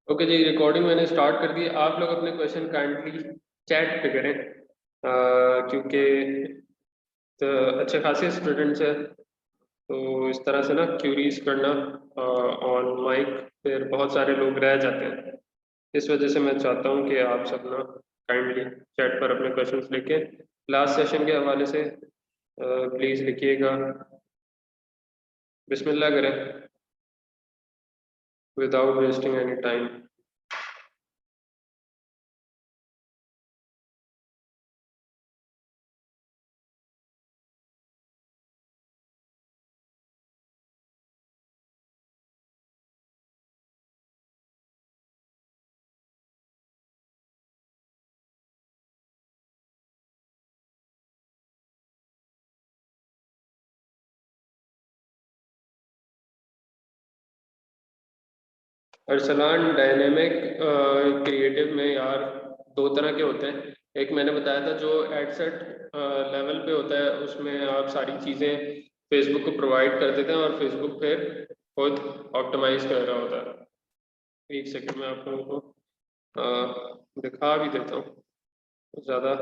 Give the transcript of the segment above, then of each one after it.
Okay जी, recording मैंने start कर दी। आप लोग अपने क्वेश्चन काइंडली चैट पे करें, क्योंकि तो अच्छे खासे स्टूडेंट्स हैं, तो इस तरह से ना क्यूरीज करना ऑन माइक फिर बहुत सारे लोग रह जाते हैं। इस वजह से मैं चाहता हूँ कि आप सब ना काइंडली चैट पर अपने क्वेश्चंस लिखें। लास्ट सेशन के हवाले से प्लीज़ लिखिएगा। बिस्मिल्लाह करें without wasting any time. Arsalan, dynamic creative में यार दो तरह के होते हैं। एक मैंने बताया था जो एडसेट लेवल पे होता है, उसमें आप सारी चीज़ें फेसबुक को प्रोवाइड कर देते हैं और फेसबुक फिर खुद ऑप्टिमाइज कर रहा होता है। एक सेकंड में आप लोगों को दिखा भी देता हूँ, ज़्यादा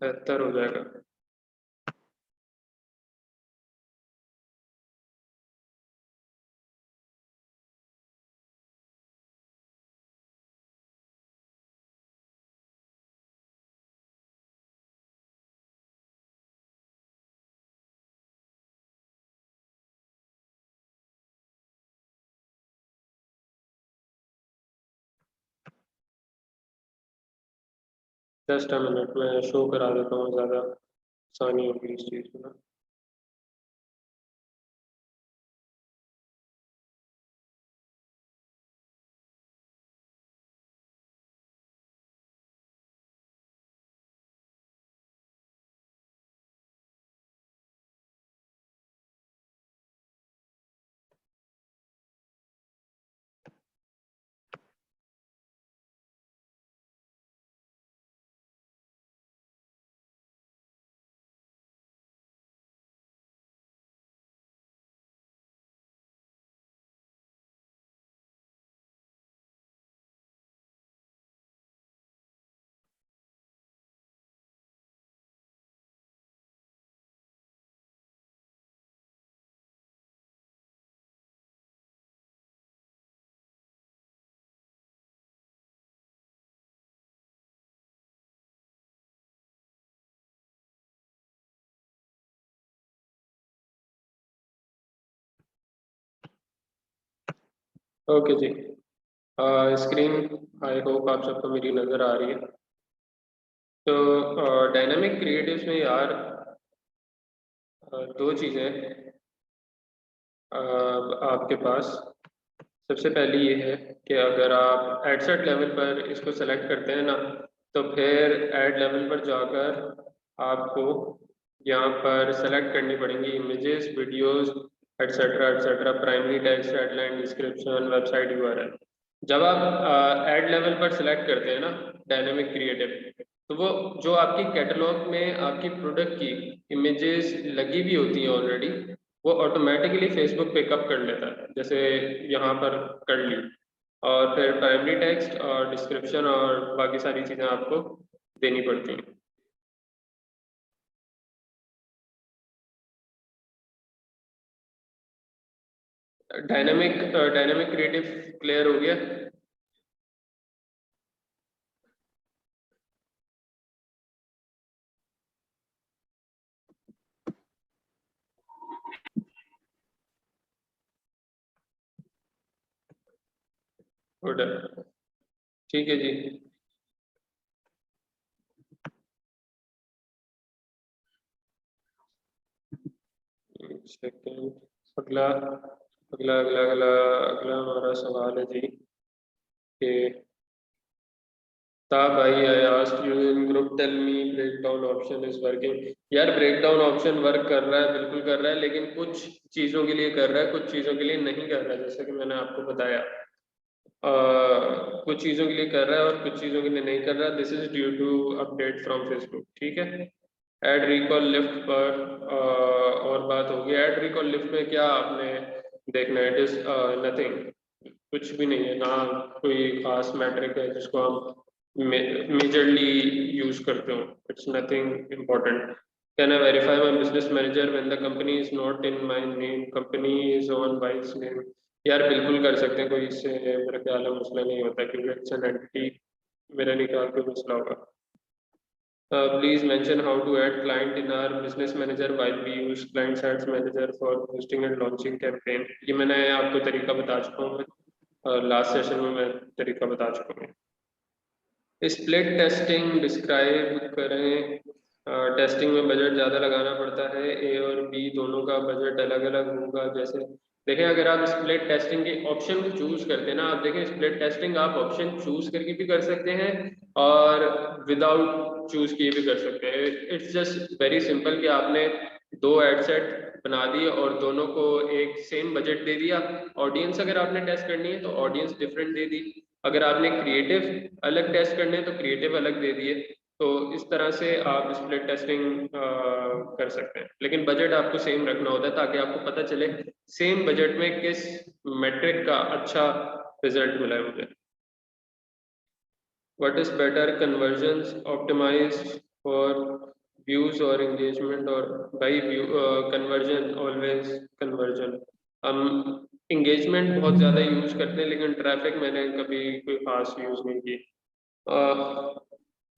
बेहतर हो जाएगा। जस्ट अ मिनट में शो करा देता हूँ, ज़्यादा आसानी होगी इस चीज़ में। ओके जी, स्क्रीन आई होप आप सबको मेरी नज़र आ रही है। तो डायनामिक क्रिएटिव्स में यार दो चीज़ें आपके पास। सबसे पहली ये है कि अगर आप एड सेट लेवल पर इसको सेलेक्ट करते हैं ना, तो फिर एड लेवल पर जाकर आपको यहाँ पर सेलेक्ट करनी पड़ेंगी images, videos, etcetera etcetera, primary text, headline, description, website URL. जब आप एड लेवल पर सिलेक्ट करते हैं ना डायनेमिक क्रिएटिव, तो वो जो आपकी कैटलॉग में आपकी प्रोडक्ट की इमेजेस लगी भी होती हैं ऑलरेडी, वो ऑटोमेटिकली फेसबुक पिकअप कर लेता है, जैसे यहाँ पर कर ली। और फिर प्राइमरी टेक्स्ट और डिस्क्रिप्शन और बाकी सारी चीज़ें आपको देनी पड़ती हैं। डायनेमिक क्रिएटिव क्लियर हो गया? गुड, ठीक है जी। सेकंड, अगला अगला अगला अगला अगला हमारा सवाल है जी कि ता भाई I asked you in group, tell me break down option is working. यार ब्रेक डाउन ऑप्शन वर्क कर रहा है, बिल्कुल कर रहा है, लेकिन कुछ चीज़ों के लिए कर रहा है, कुछ चीज़ों के लिए नहीं कर रहा है, जैसे कि मैंने आपको बताया। कुछ चीज़ों के लिए कर रहा है और कुछ चीज़ों के लिए नहीं कर रहा। This is due to update from Facebook, ठीक है। ऐड रिकॉल लिफ्ट पर और बात होगी। ऐड रिकॉल लिफ्ट में क्या आपने देखना है? इट इज नथिंग, कुछ भी नहीं है ना, कोई खास मैट्रिक है जिसको हम मेजरली यूज करते हो। It's nothing important. Can I verify my business manager when the company is not in my name, company is on vice name? यार बिल्कुल कर सकते हैं, कोई इससे मेरा ख्याल है मसला नहीं होता, क्योंकि इट्स एन एंटिटी। मेरा नहीं ख्याल कोई मसला होगा। Please mention how to add client in our business manager while we use client ads manager for boosting and launching campaign। ये मैंने आपको तरीका बता चुका हूँ, लास्ट सेशन में मैं तरीका बता चुका हूँ। स्प्लिट टेस्टिंग डिस्क्राइब करें। टेस्टिंग में बजट ज़्यादा लगाना पड़ता है, ए और बी दोनों का बजट अलग अलग होगा। जैसे देखें, अगर आप स्प्लिट टेस्टिंग के ऑप्शन को चूज करते हैं ना, आप देखें स्प्लिट टेस्टिंग आप ऑप्शन चूज करके भी कर सकते हैं और विदाउट चूज किए भी कर सकते हैं। इट्स जस्ट वेरी सिंपल कि आपने दो एड सेट बना दिए और दोनों को एक सेम बजट दे दिया। ऑडियंस अगर आपने टेस्ट करनी है तो ऑडियंस डिफरेंट दे दी, अगर आपने क्रिएटिव अलग टेस्ट करने हैं तो क्रिएटिव अलग दे दिए। तो इस तरह से आप स्प्लिट टेस्टिंग कर सकते हैं, लेकिन बजट आपको सेम रखना होता है ताकि आपको पता चले सेम बजट में किस मेट्रिक का अच्छा रिजल्ट मिला है मुझे। What is better, conversions optimised for views और एंगेजमेंट? और भाई व्यू कन्वर्जन, ऑलवेज कन्वर्जन। हम एंगेजमेंट बहुत ज़्यादा यूज करते हैं लेकिन ट्रैफिक मैंने कभी कोई खास यूज नहीं की।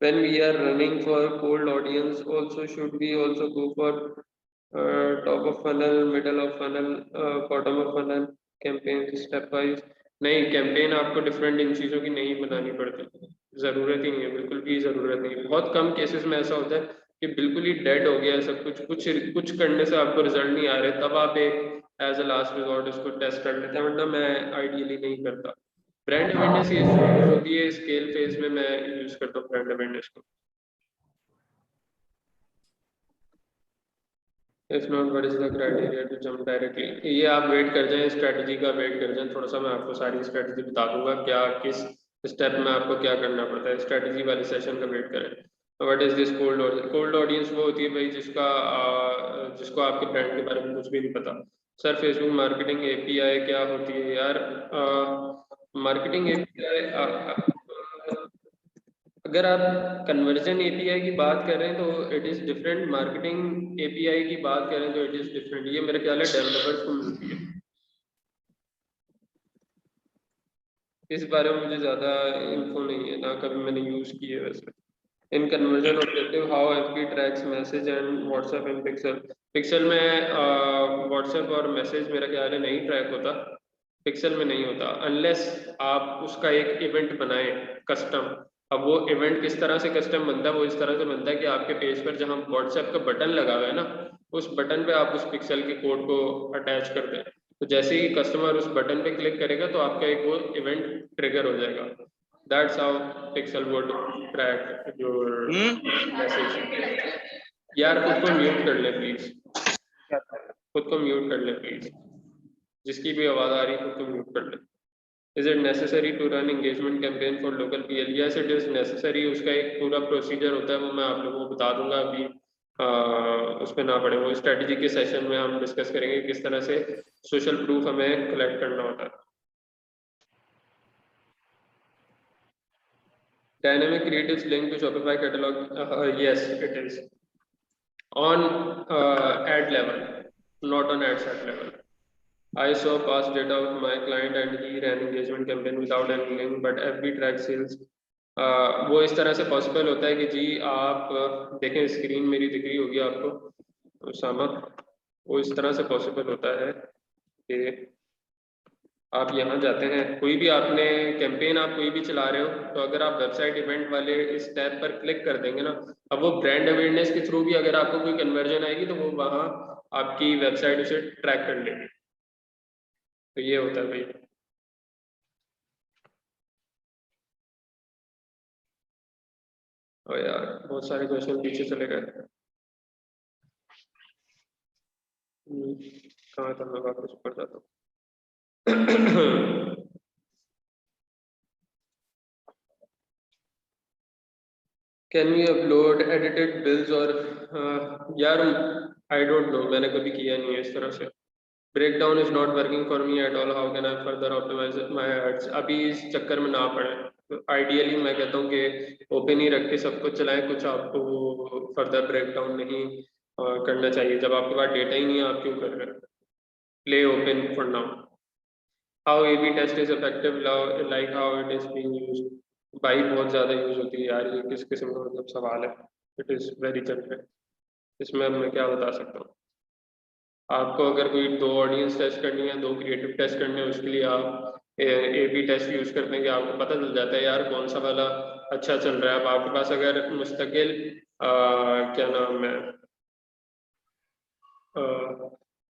When we are running for cold audience, also should we also go for top of funnel, middle of funnel, bottom of funnel campaign step wise? नहीं, कैंपेन आपको डिफरेंट इन चीज़ों की नहीं बनानी पड़ती, ज़रूरत ही नहीं है, बिल्कुल भी ज़रूरत नहीं है। बहुत कम केसेस में ऐसा होता है कि बिल्कुल ही डेड हो गया है सब कुछ, कुछ कुछ करने से आपको रिजल्ट नहीं आ रहे, तब आप एक एज अ लास्ट रिजॉर्ट इसको टेस्ट कर लेते हैं, वरना मैं आइडियली नहीं करता। ब्रांड अवेयरनेस ये होती है स्केल फेज में, मैं यूज करता हूँ ब्रांड अवेयरनेस को। If not what is the criteria to jump directly? ये आप वेट कर जाएं, स्ट्रेटजी का वेट कर जाएं थोड़ा सा, मैं आपको सारी स्ट्रेटजी बता दूंगा क्या किस स्टेप में आपको क्या करना पड़ता है। स्ट्रेटजी वाले सेशन का वेट करें। What is this cold audience? Cold audience वो होती है भाई जिसको आपके ब्रांड के बारे में कुछ भी नहीं पता। सर फेसबुक मार्केटिंग एपीआई क्या होती है? यार मार्केटिंग एपीआई, अगर आप कन्वर्जन एपीआई की बात कर रहे हैं तो it is different, marketing API की बात करें तो इट इज डिफरेंट। ये मेरे ख्याल है डेवलपर्स को मिलती है, इस बारे में मुझे ज़्यादा इन्फो नहीं है, ना कभी मैंने यूज़ की है वैसे। In conversion objective how FB tracks message and WhatsApp and pixel? Pixel में व्हाट्सएप और मैसेज मेरा ख्याल है नहीं ट्रैक होता, पिक्सल में नहीं होता, अनलेस आप उसका एक इवेंट बनाए कस्टम। अब वो इवेंट किस तरह से कस्टम बनता है? वो इस तरह से बनता है कि आपके पेज पर जहाँ व्हाट्सएप का बटन लगा हुआ है ना, उस बटन पे आप उस पिक्सल के कोड को अटैच कर दें, तो जैसे ही कस्टमर उस बटन पे क्लिक करेगा तो आपका एक वो इवेंट ट्रिगर हो जाएगा। That's how pixel would track your message. यार खुद को म्यूट कर ले प्लीज, खुद को म्यूट कर ले प्लीज, जिसकी भी आवाज आ रही है खुद को म्यूट कर ले। Is it necessary to run engagement campaign for local PL? Yes it is necessary, उसका एक पूरा प्रोसीजर होता है, वो मैं आप लोगों को बता दूंगा अभी, उस पर ना पड़े, वो स्ट्रेटजी के सेशन में हम डिस्कस करेंगे किस तरह से सोशल प्रूफ हमें कलेक्ट करना होता है। Dynamic creatives linked to Shopify catalog? Yes, it is on ad level, not on ad set level. I saw past data of my client and he ran engagement campaign without any link, but FB track sales। वो इस तरह से possible होता है कि जी आप देखें, screen मेरी दिख रही होगी आपको उसामा, वो इस तरह से पॉसिबल होता है कि आप यहाँ जाते हैं, कोई भी आपने कैंपेन आप कोई भी चला रहे हो, तो अगर आप वेबसाइट इवेंट वाले इस टैब पर क्लिक कर देंगे ना, अब वो ब्रांड अवेयरनेस के थ्रू भी अगर आपको कोई कन्वर्जन आएगी तो वो वहाँ आपकी वेबसाइट उसे ट्रैक कर लेगी। तो ये होता है भाई। और यार बहुत सारे क्वेश्चन पीछे चले गए। कहाँ था, मैं वापस ऊपर जाता हूँ। Can we upload edited bills? और यार आई डोंट नो, मैंने कभी किया नहीं है इस तरह से। Break down is not working for me at all, how can I further optimise my ads. अभी इस चक्कर में ना पड़े, तो आइडियली मैं कहता हूँ कि ओपन ही रख के सब कुछ चलाएं, कुछ आपको फर्दर ब्रेक डाउन नहीं करना चाहिए। जब आपके पास डेटा ही नहीं है आप क्यों कर रहे हैं? Play open for now. How A B test is effective, like how it is being used. भाई बहुत ज़्यादा यूज होती है यार, ये किस किस्म का मतलब सवाल है? इट इज़ वेरी जनरल, इसमें अब मैं क्या बता सकता हूँ। आपको अगर कोई दो ऑडियंस टेस्ट करनी है, दो क्रिएटिव टेस्ट करने हैं, उसके लिए आप ए बी टेस्ट यूज करते हैं कि आपको पता चल जाता है यार कौन सा वाला अच्छा चल रहा है। अब आपके पास अगर मुस्तकिल क्या नाम है,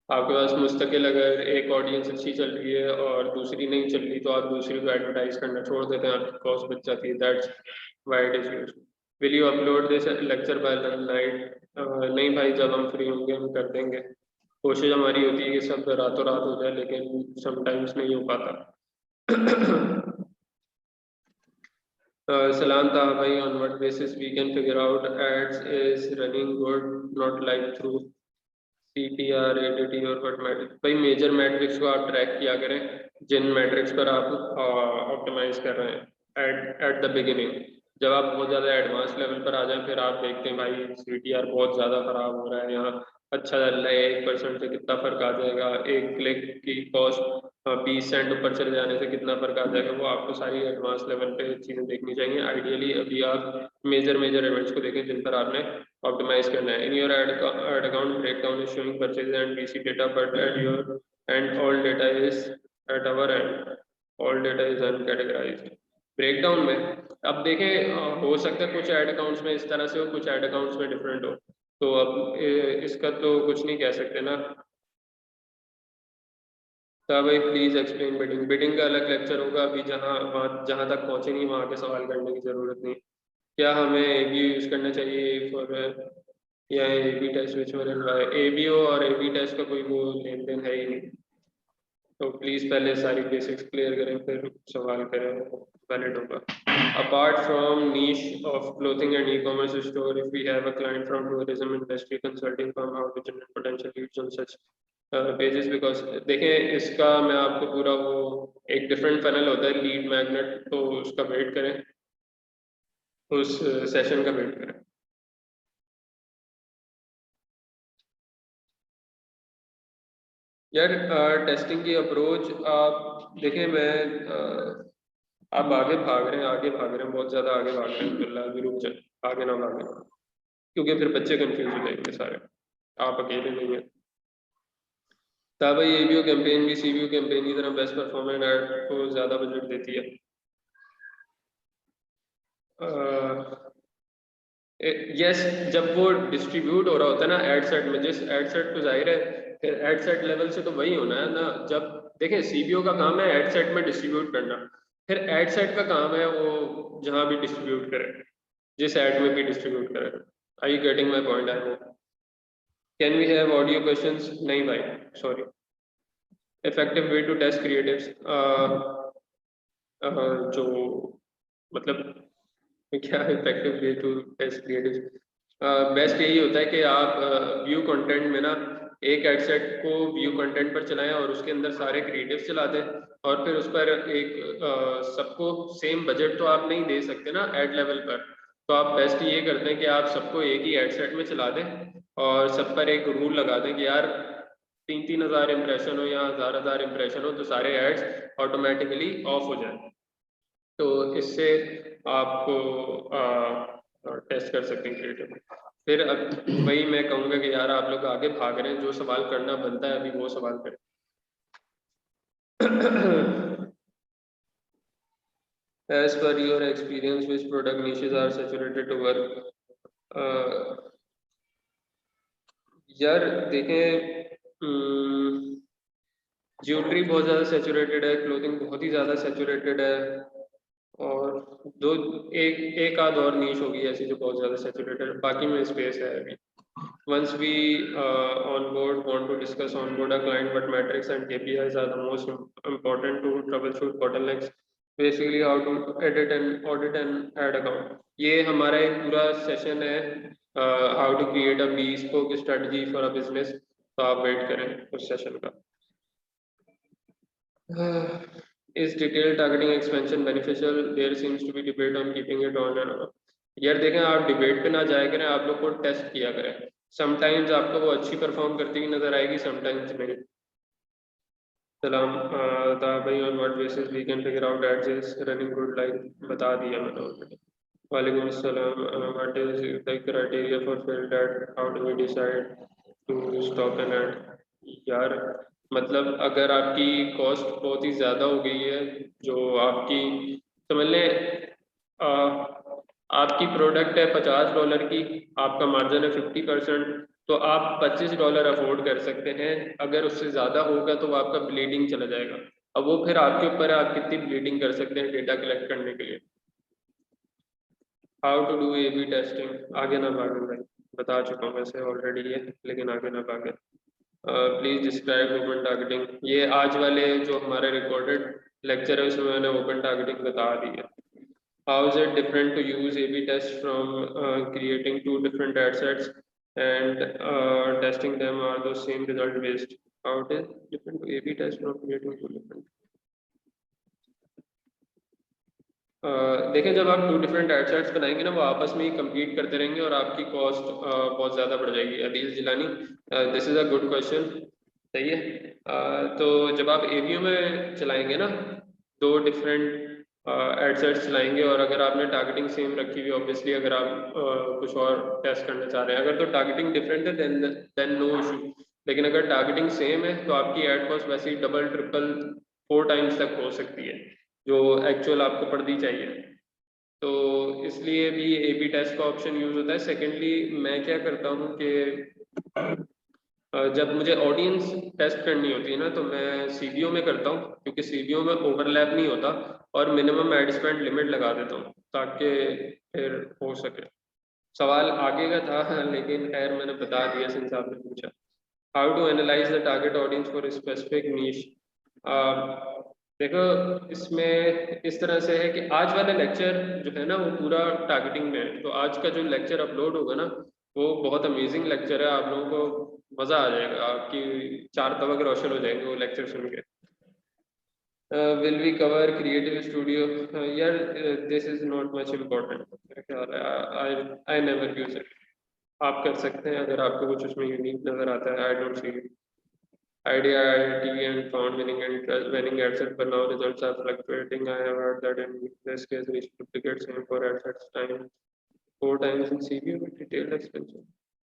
आपके पास मुस्तकिल अगर एक ऑडियंस अच्छी चल रही है और दूसरी नहीं चल रही, तो आप दूसरी को एडवर्टाइज करना छोड़ देते हैं, आपकी कॉस्ट बच जाती है। That's why it is used. Will you upload this lecture by night? नहीं भाई, जब हम फ्री होंगे हम कर देंगे। कोशिश हमारी होती है कि सब रातों रात हो जाए, लेकिन समटाइम्स नहीं हो पाता। सलाम था भाई, on what basis we can figure out ads is running good, not like through CTR, ADT और what मैट्रिक्स? भाई मेजर मैट्रिक्स को आप ट्रैक किया करें, जिन मैट्रिक्स पर आप ऑप्टिमाइज कर रहे हैं एट द बिगिनिंग। जब आप बहुत ज़्यादा एडवांस लेवल पर आ जाएं, फिर आप देखते हैं भाई CTR बहुत ज़्यादा खराब हो रहा है, यहाँ अच्छा चल रहा है, 1% से कितना फर्क आ जाएगा, एक क्लिक की कॉस्ट 20 सेंट ऊपर चले जाने से कितना फर्क आ जाएगा। वो आपको सारी एडवांस लेवल पे चीज़ें देखनी चाहिए। आइडियली अभी आप मेजर इवेंट्स को देखें जिन पर आपने ऑप्टिमाइज करना है। In your ad account breakdown is showing purchase and VC data, but at your end all data is at our end all data is uncategorised. Breakdown में अब देखें, हो सकता है कुछ एड अकाउंट्स में इस तरह से हो, कुछ एड अकाउंट्स में डिफरेंट हो, तो अब इसका तो कुछ नहीं कह सकते ना। तो भाई प्लीज एक्सप्लेन बिडिंग। बिडिंग का अलग लेक्चर होगा, अभी जहाँ तक पहुंचे नहीं वहाँ के सवाल करने की जरूरत नहीं। क्या हमें ABO यूज करना चाहिए फॉर या AB test which were and ABO और AB टेस्ट का कोई वो लेन देन है ही नहीं। तो प्लीज पहले सारी बेसिक्स क्लियर करें फिर सवाल करें, वैलिड होगा। Apart from niche of clothing and e-commerce store, if we have a client from tourism industry consulting firm, how to generate potential leads on such pages? Because देखें, इसका मैं आपको पूरा वो एक डिफरेंट फनल होता है लीड मैग्नेट, तो उसका वेट करें, उस सेशन का वेट करें। यार टेस्टिंग की अप्रोच आप देखें, मैं आप आगे भाग रहे हैं, आगे भाग रहे हैं, बहुत ज़्यादा आगे भाग रहे हैं, बिल्ला अभी रुक जाए, आगे ना भागें, क्योंकि फिर बच्चे कंफ्यूज हो जाएंगे सारे, आप अकेले नहीं हैं। तब भाई ABO कैंपेन भी CBO कैंपेन की तरह बेस्ट परफॉर्मेंस ऐड को ज़्यादा बजट देती है। यस, जब वो डिस्ट्रीब्यूट हो रहा होता है ना एड सेट में, जिस एड सेट तो जाहिर है फिर एड सेट लेवल से तो वही होना है ना। जब देखें CBO का काम है एड सेट में डिस्ट्रीब्यूट करना, फिर एड सेट का काम है वो जहां भी डिस्ट्रीब्यूट करे, जिस एड में भी डिस्ट्रीब्यूट करे। Are you getting my point? I hope. Can we have audio questions? नहीं भाई, sorry. Effective way to test creatives, जो मतलब क्या effective way to test creative? Best यही होता है कि आप व्यू कंटेंट में ना एक एड सेट को व्यू कंटेंट पर चलाएं और उसके अंदर सारे क्रिएटिव्स चला दें, और फिर उस पर एक सबको सेम बजट तो आप नहीं दे सकते ना एड लेवल पर, तो आप बेस्ट ये करते हैं कि आप सबको एक ही एड सेट में चला दें और सब पर एक रूल लगा दें कि यार 3-3 हज़ार इम्प्रेशन हो या 1,000 इम्प्रेशन हो, तो सारे एड्स ऑटोमेटिकली ऑफ हो जाए। तो इससे आपको टेस्ट कर सकते हैं क्रिएटिव। फिर अब वही मैं कहूँगा कि यार आप लोग आगे भाग रहे हैं, जो सवाल करना बनता है अभी वो सवाल करें। As per your experience, which product niches are saturated to work? यार देखें, ज्वेलरी बहुत ज़्यादा सेचुरेटेड है, क्लोथिंग बहुत ही ज़्यादा सेचुरेटेड है, और दो एक आध और नीश होगी ऐसी जो बहुत ज़्यादा सेचुरेटेड है, बाकी में स्पेस है अभी। Once we onboard want to discuss onboard a client, but metrics and KPIs are the most important to troubleshoot bottlenecks. Basically how to edit and audit an ad account. ये हमारा एक पूरा session है how to create a bespoke strategy for a business, तो आप wait करें उस session का। Is detailed targeting expansion beneficial? There seems to be debate on keeping it on and off. यार देखें, आप डिबेट पे ना जाया करें, आप लोग को टेस्ट किया करें. समटाइम्स आपको वो अच्छी परफॉर्म करती हुई नजर आएगी, समटाइम्स नहीं. सलाम भाई, on what basis we can figure out ads is running good, like बता दिया मैंने ऑलरेडी. वालेकुम अस्सलाम. What is the criteria for failed ad, how do we decide to stop an ad? यार मतलब अगर आपकी कॉस्ट बहुत ही ज़्यादा हो गई है, जो आपकी समझ लें, आपकी प्रोडक्ट है $50 की, आपका मार्जिन है 50%, तो आप $25 अफोर्ड कर सकते हैं. अगर उससे ज़्यादा होगा तो वो आपका ब्लीडिंग चला जाएगा. अब वो फिर आपके ऊपर है, आप कितनी ब्लीडिंग कर सकते हैं डेटा कलेक्ट करने के लिए. How to do A/B testing? आगे ना भागें भाई, बता चुका हूँ वैसे ऑलरेडी ये, लेकिन आगे ना भागें. Please describe open targeting. ये आज वाले जो हमारे रिकॉर्डेड लेक्चर है उसमें मैंने ओपन टारगेटिंग बता दी है. How is it different to use A/B test from creating 2 different ad sets and testing them? Are those same result based? How it is different to A/B test from creating 2 different? देखें, जब आप 2 different add sets बनाएंगे ना, वो आपस में ही compete करते रहेंगे और आपकी कॉस्ट बहुत ज़्यादा बढ़ जाएगी. Adeel Jilani, this is a good question. सही है. तो जब आप ABO में चलाएंगे ना, 2 डिफरेंट एड सेट्स चलाएंगे, और अगर आपने टारगेटिंग सेम रखी हुई, ऑब्वियसली अगर आप कुछ और टेस्ट करना चाह रहे हैं, अगर तो टारगेटिंग डिफरेंट है देन नो इशू. लेकिन अगर टारगेटिंग सेम है तो आपकी एड कॉस्ट वैसे ही डबल ट्रिपल 4 टाइम्स तक हो सकती है, जो एक्चुअल आपको पड़नी चाहिए. तो इसलिए भी A/B टेस्ट का ऑप्शन यूज होता है. सेकेंडली मैं क्या करता हूँ कि जब मुझे ऑडियंस टेस्ट करनी होती है ना, तो मैं CBO में करता हूँ, क्योंकि CBO में ओवरलैप नहीं होता, और मिनिमम एड स्पेंड लिमिट लगा देता हूँ ताकि फिर हो सके. सवाल आगे का था लेकिन खैर मैंने बता दिया सिंस आपने पूछा. How to analyse the target audience for specific niche? देखो, इसमें इस तरह से है कि आज वाला लेक्चर जो है ना वो पूरा टारगेटिंग में है. तो आज का जो लेक्चर अपलोड होगा ना, वो बहुत अमेजिंग लेक्चर है. आप लोगों को मज़ा आ जाएगा, आपकी 4 तवक रोशन हो जाएंगे वो लेक्चर सुन के. Will we cover creative studio? यार this is not much important. मेरा ख्याल है आई नेवर यूज इट. आप कर सकते हैं अगर आपको कुछ उसमें यूनिक नज़र आता है. I don't see idea IIT and found winning ad set, but now results are fluctuating. I have heard that in this case we should duplicate same for ad sets time 4 times in CBO with detailed expansion.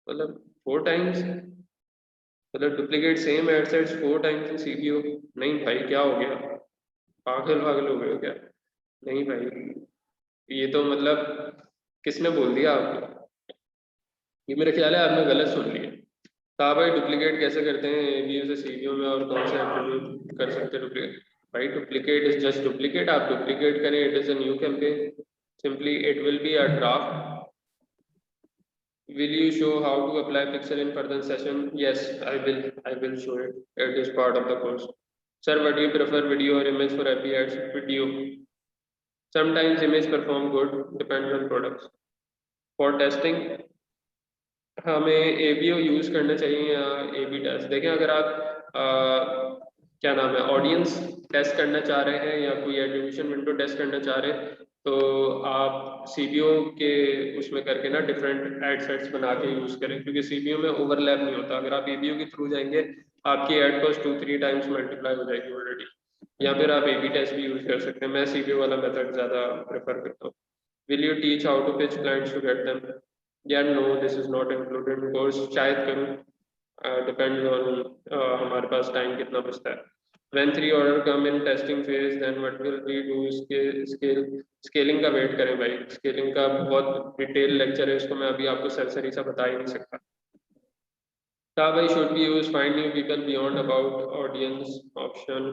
मतलब 4 times, मतलब duplicate same ad sets 4 times in CBO? नहीं भाई, क्या हो गया, पागल पागल हो गए हो क्या? नहीं भाई, ये तो मतलब किसने बोल दिया आपको? ये मेरे ख्याल है आपने गलत सुन लिया. कहा भाई डुप्लीकेट कैसे करते हैं ABO से CBO में, और कौन से एट्रीब्यूट कर सकते हैं डुप्लीकेट? भाई डुप्लीकेट इज जस्ट डुप्लीकेट. आप डुप्लीकेट करें, it is a new campaign, simply it will be a draft. will you show how to apply pixel in further session? Yes, I will show it. It is part of the course. Sir, what do you prefer, video or image for FB ads? Video. Sometimes image perform good, depends on products. For testing हमें ABO use करना चाहिए या A/B test? देखें, अगर आप क्या नाम है, ऑडियंस टेस्ट करना चाह रहे हैं या कोई एट्रीब्यूशन विंडो टेस्ट करना चाह रहे हैं, तो आप CBO के उसमें करके ना डिफरेंट एड सेट्स बना के यूज करें, क्योंकि CBO में ओवरलैप नहीं होता. अगर आप ABO के थ्रू जाएंगे, आपकी एड कॉस्ट 2-3 टाइम्स मल्टीप्लाई हो जाएगी ऑलरेडी. या फिर आप A/B टेस्ट भी यूज कर सकते हैं. मैं CBO वाला मेथड ज़्यादा प्रेफर करता हूँ. Will you teach how to pitch clients to get them? यार no, this is not included in course. शायद करूँ, डिपेंड्स ऑन हमारे पास टाइम कितना बचता है. When 3 order come in testing phase, then what will we do? Scaling का wait करें भाई. स्केलिंग का बहुत डिटेल लेक्चर है, इसको मैं अभी आपको सरसरी सा बता ही नहीं सकता. कहा भाई should we use find new people beyond about audience option?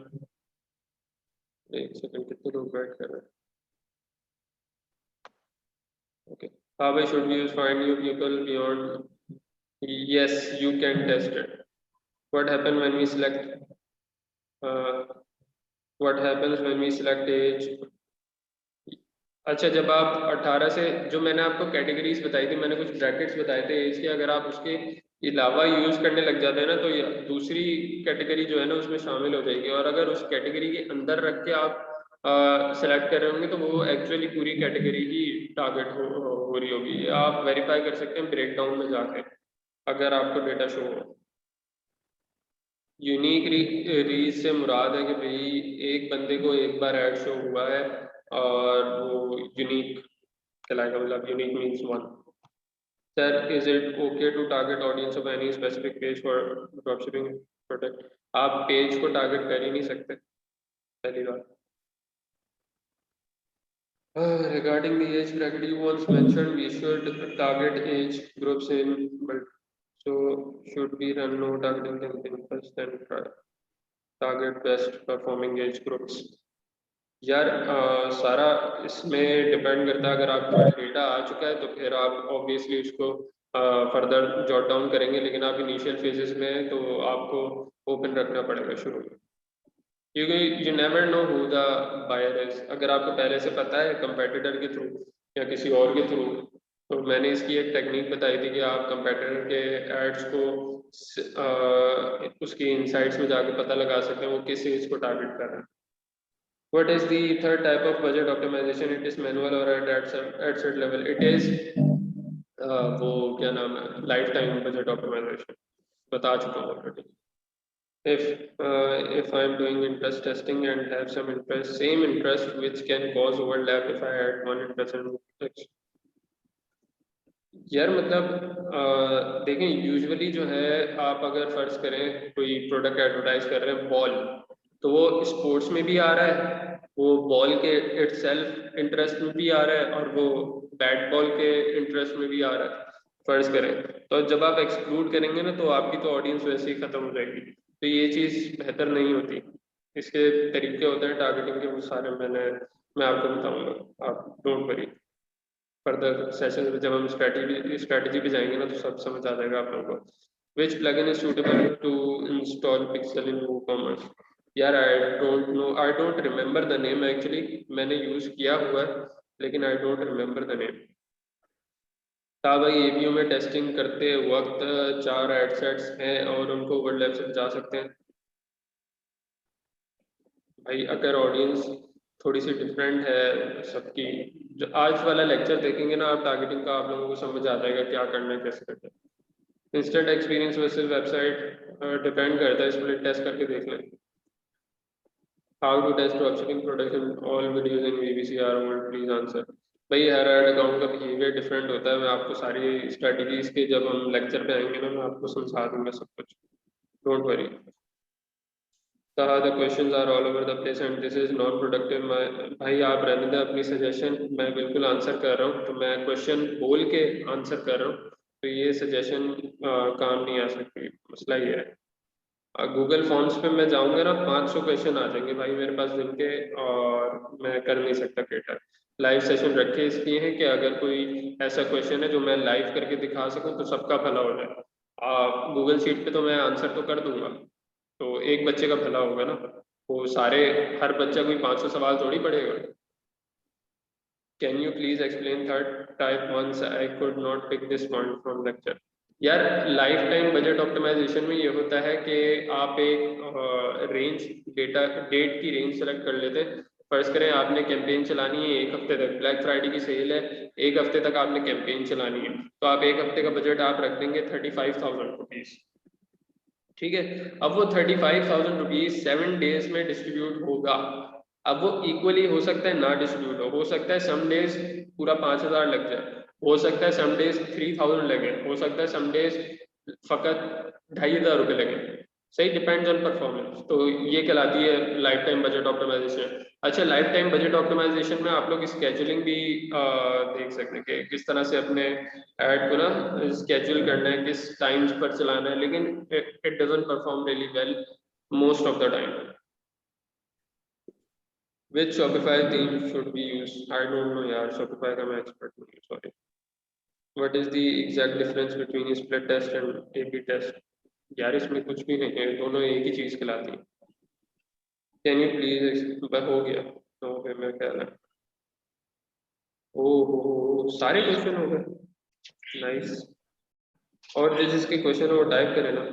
एक सेकंड, कितने लोग वेट कर रहे हैं? Okay. How should we use find new people beyond? Yes, you can test it. What happens when we select? What happens when we select age? अच्छा, जब आप 18 से, जो मैंने आपको कैटेगरीज बताई थी, मैंने कुछ ब्रैकेट्स बताए थे एज के, अगर आप उसके ये लावा यूज करने लग जाते हैं ना, तो ये दूसरी कैटेगरी जो है ना उसमें शामिल हो जाएगी, और अगर उस कैटेगरी के अंदर रख के आप सेलेक्ट कर रहे होंगे तो वो एक्चुअली पूरी कैटेगरी ही टारगेट हो रही होगी। आप वेरीफाई कर सकते हैं ब्रेक डाउन में जाके, अगर आपको डेटा शो हो। यूनिक रीच से मुराद है कि भाई एक बंदे को एक बार ऐड शो हुआ है और वो यूनिक कहलाएगा, मतलब unique means one. Sir, is it okay to target audience of any specific page for dropshipping product? आप पेज को टारगेट कर ही नहीं सकते, पहली बात। Regarding the age bracket, you once mentioned we should target age groups in, but so should we run no targeting campaign first then target best performing age groups? यार सारा इसमें डिपेंड करता है। अगर आपका डेटा आ चुका है तो फिर आप ऑब्वियसली उसको फर्दर जॉट डाउन करेंगे, लेकिन आप इनिशियल फेजेस में हैं तो आपको ओपन रखना पड़ेगा शुरू में, क्योंकि you never know who the buyer is. अगर आपको पहले से पता है कंपेटिटर के थ्रू या किसी और के थ्रू, तो मैंने इसकी एक टेक्निक बताई थी कि आप कंपेटिटर के एड्स को उसकी इनसाइट्स में जाके पता लगा सकते हैं वो किस एज को टारगेट कर रहे हैं। What is the third type of budget optimization? It is manual or at set level? It is वो क्या नाम है, लाइफ टाइम बजट ऑप्टिमाइजेशन, बता चुका हूँ already. If I'm doing interest testing and have some interest, same interest which can cause overlap if I add one interest and यार मतलब देखें, यूजुअली जो है आप अगर फर्ज करें कोई प्रोडक्ट एडवर्टाइज कर रहे हैं बॉल, तो वो स्पोर्ट्स में भी आ रहा है, वो बॉल के इटसेल्फ इंटरेस्ट में भी आ रहा है, और वो बैट बॉल के इंटरेस्ट में भी आ रहा है फर्ज करें। तो जब आप एक्सक्लूड करेंगे ना तो आपकी तो ऑडियंस वैसे ही खत्म हो जाएगी, तो ये चीज़ बेहतर नहीं होती। इसके तरीके होते हैं टारगेटिंग के, वो सारे मैं आपको बताऊंगा, आप डोंट वरी। फर्दर सेशन में जब हम स्ट्रेटजी पे जाएंगे ना तो सब समझ आ जाएगा आप लोगों को। Which plugin is suitable to install pixel in WooCommerce? यार I don't remember the name actually, मैंने यूज किया हुआ है लेकिन I don't remember the name. था भाई, एबीओ में टेस्टिंग करते वक्त 4 एड सेट्स हैं और उनको ओवरलैप से बचा सकते हैं। भाई अगर ऑडियंस थोड़ी सी डिफरेंट है सबकी, जो आज वाला लेक्चर देखेंगे ना आप टारगेटिंग का, आप लोगों को समझ आ जाएगा क्या करना है कैसे करना है। Instant experience versus website depend करता है, स्प्लिट टेस्ट करके देख लें। How to test dropshipping products in all videos in VBC are old, please answer. भाई हर एड अकाउंट का बिहेवियर डिफरेंट होता है, मैं आपको सारी स्ट्रेटजीज के जब हम लेक्चर पे आएंगे ना मैं आपको समझा दूंगा सब कुछ, don't worry. The questions are all over the place and this is not productive। भाई आप रहने दें अपनी सजेशन, मैं बिल्कुल आंसर कर रहा हूँ, तो मैं क्वेश्चन बोल के आंसर कर रहा हूँ, तो ये सजेशन काम नहीं आ सकती, मसला ये है। गूगल फॉर्म्स पे मैं जाऊंगा ना 500 क्वेश्चन आ जाएंगे भाई मेरे पास दिन के, और मैं कर नहीं सकता केटर। लाइव सेशन रखे इसलिए है कि अगर कोई ऐसा क्वेश्चन है जो मैं लाइव करके दिखा सकूं तो सबका भला हो जाए। गूगल शीट पे तो मैं आंसर तो कर दूंगा, तो एक बच्चे का भला होगा ना, वो सारे हर बच्चा कोई 500 सवाल थोड़ी पढ़ेगा। Can you please explain third type once I could not pick this point from lecture? यार लाइफ टाइम बजट ऑप्टिमाइजेशन में ये होता है कि आप एक रेंज डेट की रेंज सेलेक्ट कर लेते हैं। फर्ज करें आपने कैंपेन चलानी है एक हफ्ते तक, ब्लैक फ्राइडे की सेल है, एक हफ्ते तक आपने कैंपेन चलानी है, तो आप एक हफ्ते का बजट आप रख देंगे 35,000 रुपीज। ठीक है, अब वो 35,000 रुपीज 7 डेज में डिस्ट्रीब्यूट होगा। अब वो इक्वली हो सकता है ना डिस्ट्रीब्यूट हो सकता है सम डेज पूरा 5,000 लग जाए, हो सकता है सम डेज 3,000 लगे, हो सकता है सम डेज फकत 2,500 रुपये लगे। सही, डिपेंड्स ऑन परफॉर्मेंस। तो ये कहलाती है लाइफ टाइम बजट ऑप्टिमाइजेशन। अच्छा, लाइफ टाइम बजट ऑप्टिमाइजेशन में आप लोग स्केजुलिंग भी देख सकते हैं कि किस तरह से अपने ऐड को ना स्केड्यूल करना है, किस टाइम्स पर चलाना है, लेकिन it doesn't perform really well most of the time. Which Shopify theme should be used? I don't know यार, Shopify का मैं एक्सपर्ट नहीं हूँ, sorry. What is the exact difference between split test and A/B test? यार इसमें कुछ भी नहीं है, दोनों एक ही चीज कहलाती है। कैन यू प्लीज, हो गया तो फिर मैं कह रहा, ओ सारे क्वेश्चन हो गए, नाइस। और जिसके क्वेश्चन है वो टाइप करे ना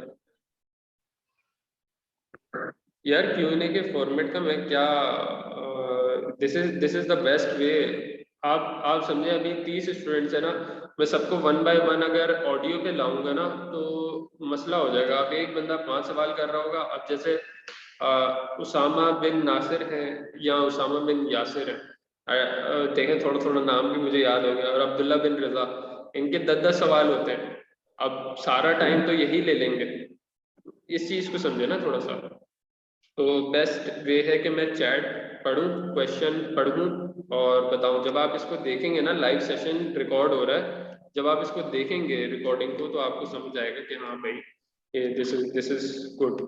यार। Q&A के फॉर्मेट का मैं क्या, this is the best way. आप समझे, अभी 30 स्टूडेंट्स है ना, मैं सबको वन बाय वन अगर ऑडियो पे लाऊंगा ना तो मसला हो जाएगा। अब एक बंदा 5 सवाल कर रहा होगा। अब जैसे उसामा बिन नासिर है या उसामा बिन यासिर है, देखें थोड़ा थोड़ा नाम भी मुझे याद हो गया, और अब्दुल्ला बिन रजा, इनके 10-10 सवाल होते हैं। अब सारा टाइम तो यही ले लेंगे। इस चीज को समझे ना थोड़ा सा। तो बेस्ट वे है कि मैं चैट पढूं, क्वेश्चन पढूं और बताऊं। जब आप इसको देखेंगे ना, लाइव सेशन रिकॉर्ड हो रहा है, जब आप इसको देखेंगे रिकॉर्डिंग को तो आपको समझ आएगा कि हाँ भाई this is good.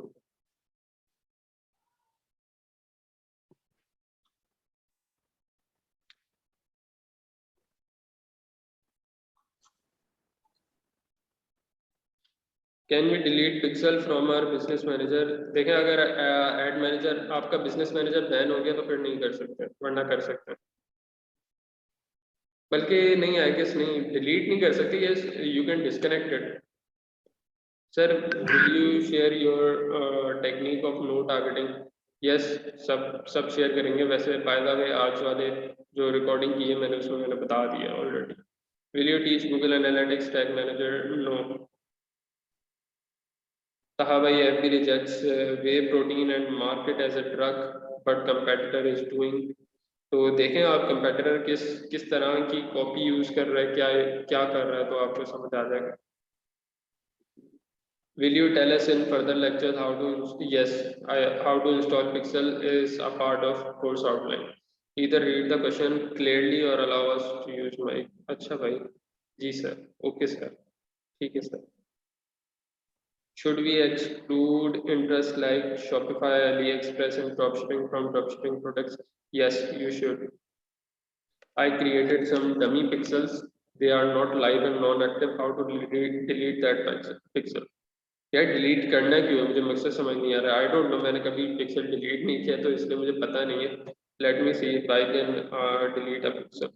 Can we delete pixel from our business manager? देखें, अगर एड मैनेजर आपका बिजनेस मैनेजर बैन हो गया तो फिर नहीं कर सकते, वरना कर सकते हैं। बल्कि नहीं, आई गेस नहीं, डिलीट नहीं कर सकते। Yes, you can disconnect it. Sir, will you share your technique of no targeting? Yes, सब शेयर करेंगे। वैसे बाय द वे आज वाले जो रिकॉर्डिंग की है मैंने, उसमें मैंने बता दिया already. Will you teach Google analytics tag manager? No. कहा भाई FD rejects whey protein and market as a drug but competitor is doing. तो देखें आप कंपेटिटर किस तरह की कॉपी यूज कर रहा है, क्या क्या कर रहा है, तो आपको समझ आ जाएगा। Will you tell us in further lectures how to, yes, how to install Pixel is a part of course outline. Either read the question clearly or allow us to use mic. अच्छा भाई, जी sir, okay sir, ठीक है sir. Should we exclude interests like Shopify, AliExpress and dropshipping from dropshipping products? Yes, you should. I created some dummy pixels. They are not live and non-active. How to delete that pixel? यार delete करना क्यों है, मुझे मकसद समझ नहीं आ रहा। आई don't no, मैंने कभी पिक्सल डिलीट नहीं किया तो इसलिए मुझे पता नहीं है। Let me see if I can delete a pixel.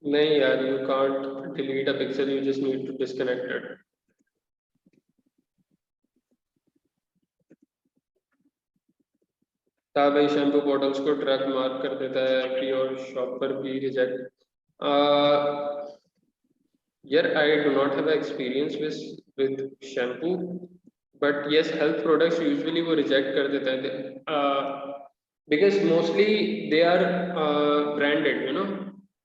नहीं यार, you can't delete a pixel, you just need to disconnect it. था भाई, शैम्पू बॉटल्स को ट्रैक मार्क कर देता है कि और शॉप पर भी रिजेक्ट। यार I do not have experience with shampoo, but yes health products usually वो रिजेक्ट कर देते हैं because mostly they are branded, you know.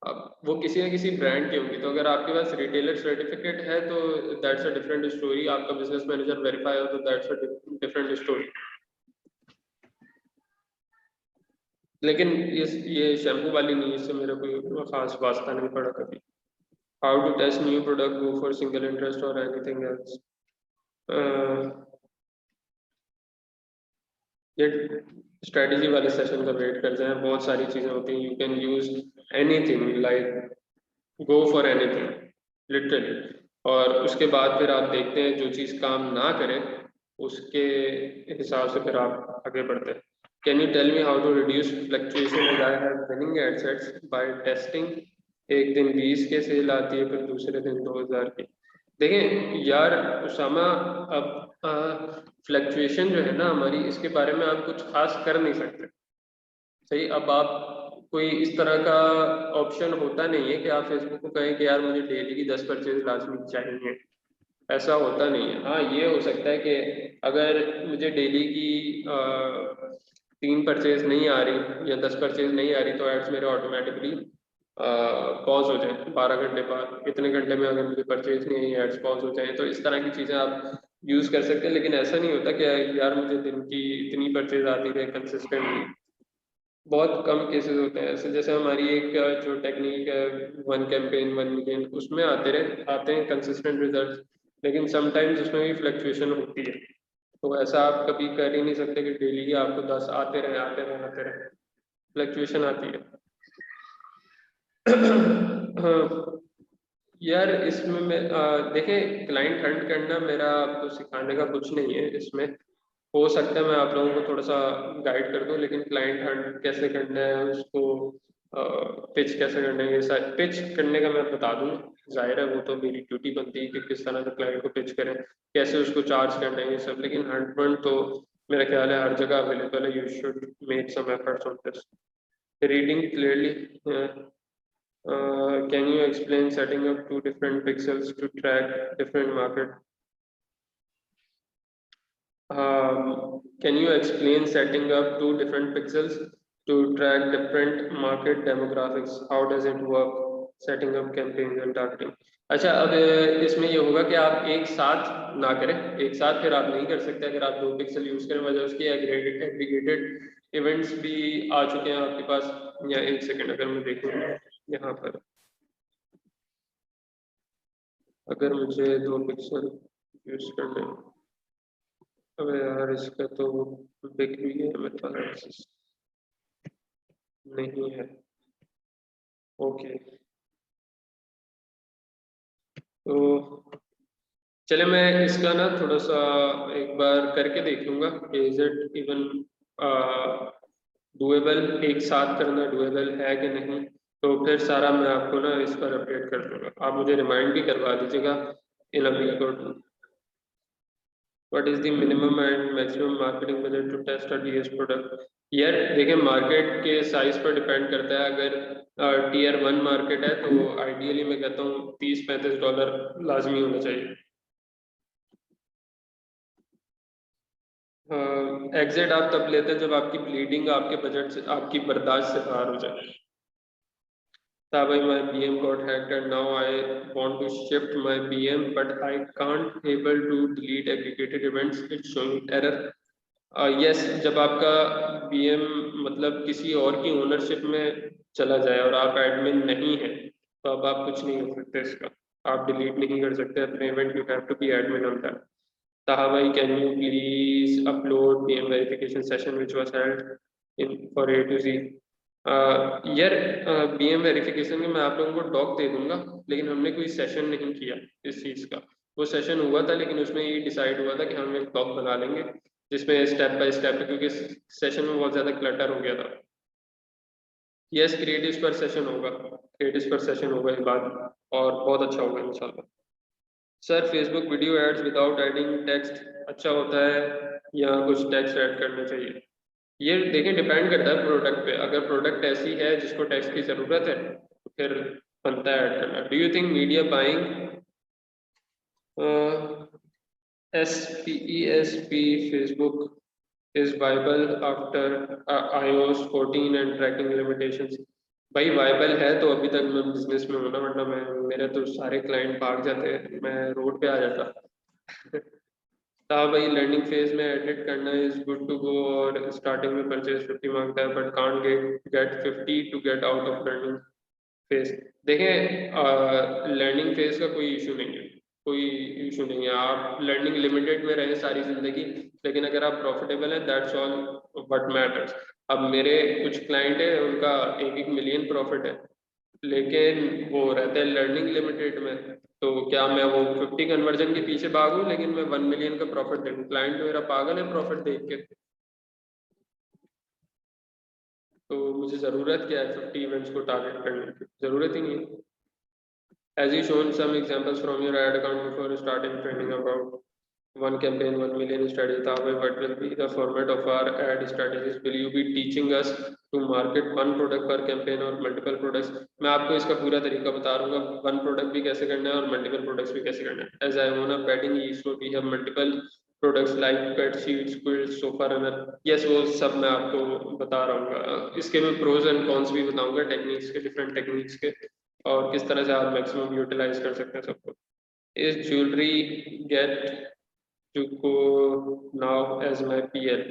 अब वो किसी ना किसी ब्रांड की होंगी, तो अगर आपके पास रिटेलर सर्टिफिकेट है तो दैट्स अ डिफरेंट स्टोरी। आपका बिजनेस मैनेजर वेरीफाई हो तो दैट्स अ डिफरेंट स्टोरी। लेकिन ये शैम्पू वाली नहीं, इससे मेरा कोई खास वास्ता नहीं पड़ा कभी। How to test new product, go for single interest और एनीथिंग एल्स? ये स्ट्रेटजी वाले सेशन का वेट करते हैं, बहुत सारी चीजें होती हैं। You can use anything, like go for anything literally. और उसके बाद फिर आप देखते हैं जो चीज़ काम ना करे उसके हिसाब से फिर आप आगे बढ़ते हैं। Can you tell me how to reduce fluctuation as I have winning ad sets by testing? एक दिन 20 के सेल आती है, फिर दूसरे दिन 2000 की। देखें यार उसामा, अब फ्लक्चुएशन जो है ना हमारी, इसके बारे में आप कुछ खास कर नहीं सकते। सही। अब आप कोई इस तरह का ऑप्शन होता नहीं है कि आप फेसबुक को कहें कि यार मुझे डेली की 10 परचेज लाजमी चाहिए। ऐसा होता नहीं है। हाँ, ये हो सकता है कि अगर मुझे डेली की 3 परचेज नहीं आ रही या 10 परचेज नहीं आ रही तो एड्स मेरे ऑटोमेटिकली पॉज हो जाए 12 घंटे बाद। इतने घंटे में अगर मुझे परचेज नहीं है, एड्स पॉज हो जाए। तो इस तरह की चीज़ें आप यूज़ कर सकते हैं, लेकिन ऐसा नहीं होता कि यार मुझे दिन की इतनी परचेज आती है कंसिस्टेंटली। बहुत कम केसेस होते हैं ऐसे, जैसे हमारी एक जो टेक्निक है, 1 कैंपेन 1 मिलियन, उसमें आते हैं कंसिस्टेंट रिजल्ट, लेकिन समटाइम्स उसमें भी फ्लक्चुएशन होती है। तो ऐसा आप कभी कर ही नहीं सकते कि डेली ही आपको 10 आते रहे, फ्लक्चुएशन आती है। हाँ यार, इसमें मैं देखें, क्लाइंट हंट करना मेरा आपको सिखाने का कुछ नहीं है इसमें। हो सकता है मैं आप लोगों को थोड़ा सा गाइड कर दूं, लेकिन क्लाइंट हंट कैसे करना है उसको, पिच कैसे करना है, ये सारे पिच करने का मैं बता दूं। जाहिर है वो तो मेरी ड्यूटी बनती है कि किस तरह से क्लाइंट को पिच करें, कैसे उसको चार्ज करना है, ये सब। लेकिन हंट वंट तो मेरा ख्याल है हर जगह अवेलेबल है। You should make some efforts on this. Reading clearly. can you explain setting up two different pixels to track different market? Can you explain setting up two different pixels to track different market demographics? How does it work? Setting up campaigns and targeting. अच्छा, अब इसमें ये होगा कि आप एक साथ ना करें, एक साथ फिर आप नहीं कर सकते। अगर आप 2 पिक्सल यूज करें, वजह उसकी एग्रीगेटेड इवेंट्स भी आ चुके हैं आपके पास। या एक सेकेंड, अगर मैं देखूँ यहाँ पर, अगर मुझे 2 पिक्सल यूज करने, अबे यार इसका तो बिग भी है मेरे पास, नहीं है। ओके, तो चले मैं इसका ना थोड़ा सा एक बार करके देख लूंगा कि इज इट इवन डुएबल, एक साथ करना डुएबल है कि नहीं। तो फिर सारा मैं आपको ना इस पर अपडेट कर दूंगा। आप मुझे रिमाइंड भी करवा दीजिएगा इन अ वीक और 2। What is the minimum and maximum marketing budget to test a DS product? यार देखिए, मार्केट के साइज पर डिपेंड करता है। अगर टीयर 1 मार्केट है तो आइडियली मैं कहता हूँ $30-35 लाजमी होना चाहिए। एग्जिट आप तब लेते हैं जब आपकी ब्लीडिंग आपके बजट से, आपकी बर्दाश्त से बाहर हो जाए। Tabai, my BM got hacked and now I want to shift my BM, but I can't able to delete aggregated events. It's showing error. Yes, जब आपका BM मतलब किसी और की ओनरशिप में चला जाए और आप एडमिन नहीं है, तो अब आप कुछ नहीं कर सकते इसका। आप डिलीट नहीं कर सकते अपने event, you have to be admin on that. Taha bhai, can you please upload BM verification session which was held in for A to Z? यार, BM वेरिफिकेशन में मैं आप लोगों को डॉक दे दूंगा, लेकिन हमने कोई सेशन नहीं किया इस चीज़ का। वो सेशन हुआ था, लेकिन उसमें ये डिसाइड हुआ था कि हम एक डॉक बना लेंगे जिसमें स्टेप बाय स्टेप, क्योंकि सेशन में बहुत ज़्यादा क्लटर हो गया था। यस, क्रिएटिव्स पर सेशन होगा, क्रिएटिव्स पर सेशन होगा ये बात, और बहुत अच्छा होगा इंशाल्लाह। Sir, Facebook video ads without adding text अच्छा होता है या कुछ टेक्स्ट ऐड करना चाहिए? ये देखें, डिपेंड करता है प्रोडक्ट पे। अगर प्रोडक्ट ऐसी है जिसको टेक्स्ट की ज़रूरत है तो फिर बनता है ऐड करना। Do you think media buying SPESP Facebook is viable after iOS 14 and tracking limitations? भाई वाइबल है तो अभी तक मैं बिजनेस में हूं ना, वरना मैं, मेरे तो सारे क्लाइंट भाग जाते हैं, मैं रोड पे आ जाता। हाँ भाई, लर्निंग फेज में एडिट करना इज गुड टू गो, और स्टार्टिंग में परचेज 50 मांगता है, but can't get 50 to get out of learning phase. देखें, लर्निंग फेज का कोई इशू नहीं है, कोई इशू नहीं है। आप लर्निंग लिमिटेड में रहे सारी जिंदगी, लेकिन अगर आप प्रॉफिटेबल है, दैट्स ऑल व्हाट मैटर्स। अब मेरे कुछ क्लाइंट है, उनका 1-1 मिलियन प्रॉफिट है, लेकिन वो रहते हैं लर्निंग लिमिटेड में। तो क्या मैं वो 50 कन्वर्जन के पीछे भागूं, लेकिन मैं 1 मिलियन का प्रॉफिट देखूं? क्लाइंट मेरा पागल है प्रॉफिट देख के। तो मुझे ज़रूरत क्या है 50 इवेंट्स को टारगेट करने की? ज़रूरत ही नहीं है। As you shown some examples from your ad account before starting training about 1 campaign 1 million strategy, what will be the format of our ad strategies? Will you be teaching us to market one product per campaign or multiple products? मैं आपको इसका पूरा तरीका बता दूंगा, one product भी कैसे करना है और मल्टीपल प्रोडक्ट्स भी कैसे करना है। As I own a bedding so we have multiple products like bed sheets, quilt, sofa runner. Yes, वो सब मैं आपको बता रहा हूँ। इसके मैं प्रोज एंड कॉन्स भी बताऊंगा, टेक्निक्स के, डिफरेंट टेक्निक्स के, और किस तरह से आप मैक्सिमम यूटिलाइज कर सकते हैं सबको। Is jewellery get to go now as my PL.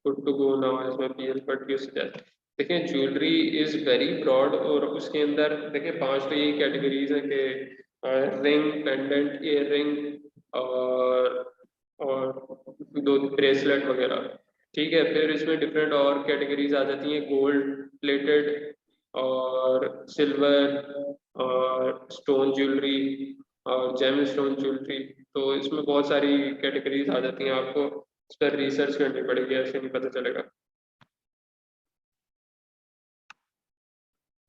Good to go now as my PL, but you suggest. देखिए ज्वेलरी इज वेरी ब्रॉड और उसके अंदर देखिए 5 तो यही कैटेगरीज है कि रिंग, पेंडेंट, इयर रिंग और 2 ब्रेसलेट वगैरह। ठीक है, फिर इसमें डिफरेंट और कैटेगरीज आ जाती हैं, गोल्ड प्लेटेड और सिल्वर और स्टोन ज्वेलरी और जेम स्टोन ज्वेलरी। तो इसमें बहुत सारी कैटेगरीज आ जाती हैं, आपको इस पर रिसर्च करनी पड़ेगी, ऐसे नहीं पता चलेगा।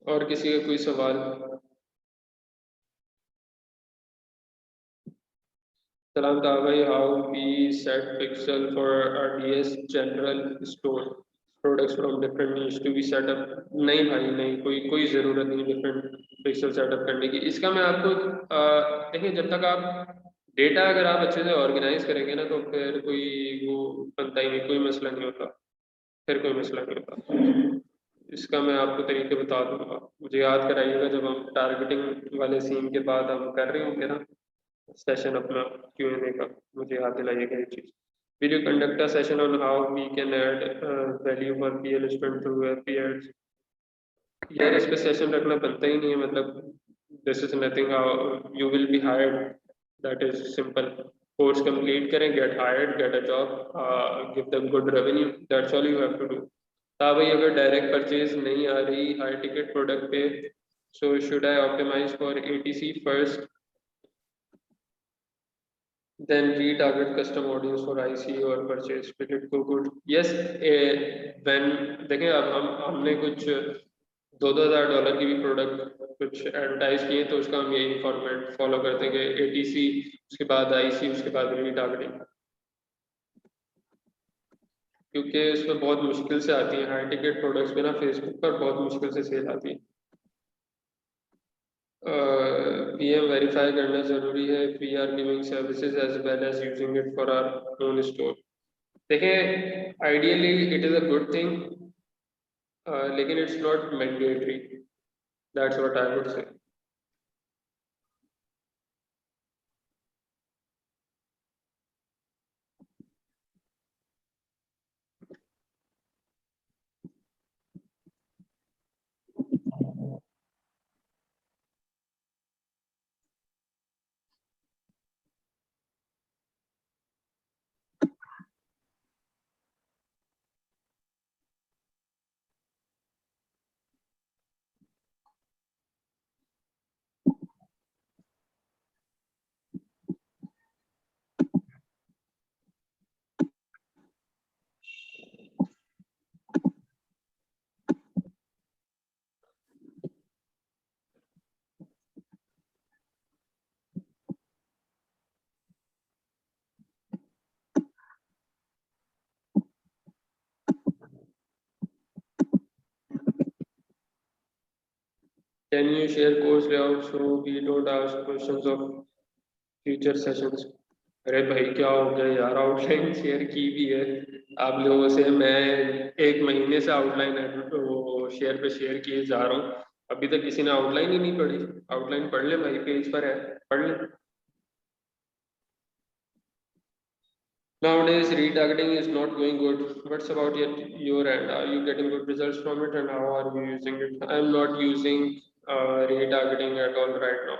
और किसी का कोई सवाल? सलाम भाई, how we set pixel for RDS general store products from different niche to be set up? नहीं भाई नहीं, कोई ज़रूरत नहीं डिफरेंट पिक्सल सेटअप करने की। इसका मैं आपको देखिए, जब तक आप डेटा अगर आप अच्छे से ऑर्गेनाइज करेंगे ना, तो फिर कोई वो बनता ही नहीं, कोई मसला नहीं होता, फिर कोई मसला नहीं होता। इसका मैं आपको तरीके बता दूंगा, मुझे याद कराइएगा जब हम टारगेटिंग वाले सीन के बाद हम कर रहे होंगे ना सेशन अपना Q&A का, मुझे याद दिलाइएगा ये चीज़। Will you conduct a session on how we can add value for PL student through FP ads? यार इस पे सेशन रखना बनता ही नहीं है, मतलब this is nothing, you will be hired, that is simple. Course complete करें, get hired, get a job, give them good revenue, that's all you have to do. हाँ भाई, अगर डायरेक्ट परचेज नहीं आ रही हाई टिकट प्रोडक्ट पे, so should I optimize for ATC first, then retarget custom audience for IC or purchase, will it go good? Yes, when देखें अब हमने कुछ $2,000 की भी प्रोडक्ट कुछ एडवर्टाइज किए, तो उसका हम यही फॉर्मेट फॉलो करते हैं कि ATC, उसके बाद IC, उसके बाद रीटारगेटिंग, क्योंकि उसमें बहुत मुश्किल से आती है हाई टिकट प्रोडक्ट्स पे ना, फेसबुक पर बहुत मुश्किल से सेल आती है। PM वेरीफाई करना जरूरी है, we are giving services as well as using it for our own store. देखें ideally it is a good thing, लेकिन it's not mandatory, that's what I would say. Can you share course layout so we don't ask questions of future sessions? अरे भाई क्या हो गया यार, outline share की भी है आप लोगों से, मैं 1 महीने से आउटलाइन वो शेयर पे शेयर किए जा रहा हूँ, अभी तक किसी ने आउटलाइन ही नहीं पढ़ी। आउटलाइन पढ़ ले भाई, पेज पर है, पढ़ ले। Nowadays, retargeting is not going good. What's about your end? Are you getting good results from it, and how are you using it? I'm not using retargeting at all right now.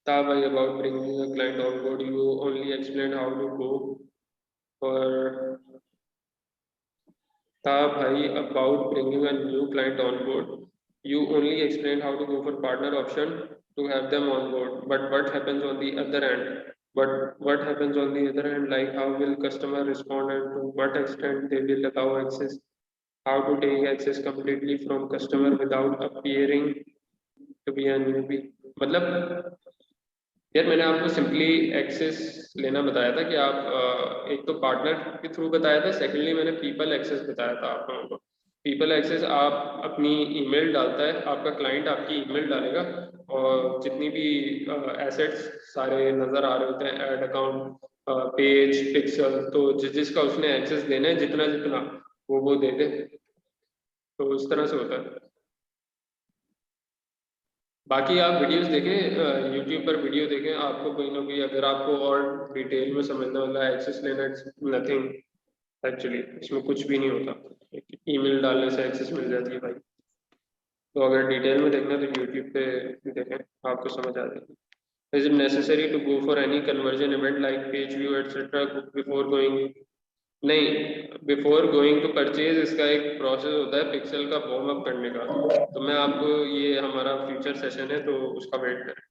Tabhai, about bringing a client on board, you only explained how to go for Tabhai, about bringing a new client on board. You only explained how to go for partner option to have them on board. But what happens on the other end? But what happens on the other end? Like how will customer respond and to what extent they will allow access? How to take access completely from customer without appearing to be a newbie? मतलब यार मैंने आपको simply access लेना बताया था कि आप एक तो पार्टनर के थ्रू बताया था, सेकेंडली मैंने पीपल एक्सेस बताया था आप लोगों को। पीपल एक्सेस आप अपनी ईमेल डालता है, आपका क्लाइंट आपकी ईमेल डालेगा और जितनी भी एसेट्स सारे नज़र आ रहे होते हैं, ऐड अकाउंट, पेज, पिक्सल, तो जिसका उसने एक्सेस देना है, जितना जितना वो दे दे, तो उस तरह से होता है। बाकी आप वीडियोस देखें, यूट्यूब पर वीडियो देखें, आपको कोई ना कोई, अगर आपको और डिटेल में समझना होगा, एक्सेस लेना, नथिंग एक्चुअली, इसमें कुछ भी नहीं होता, ईमेल डालने से एक्सेस मिल जाती है भाई। तो अगर डिटेल में देखना है तो यूट्यूब पे देखें, आपको समझ आ जाएगी। Is it necessary to go for any conversion event like page view etcetera before going? नहीं, बिफोर गोइंग टू परचेज इसका एक प्रोसेस होता है पिक्सल का वार्म अप करने का। तो मैं आपको, ये हमारा फ्यूचर सेशन है तो उसका वेट करें।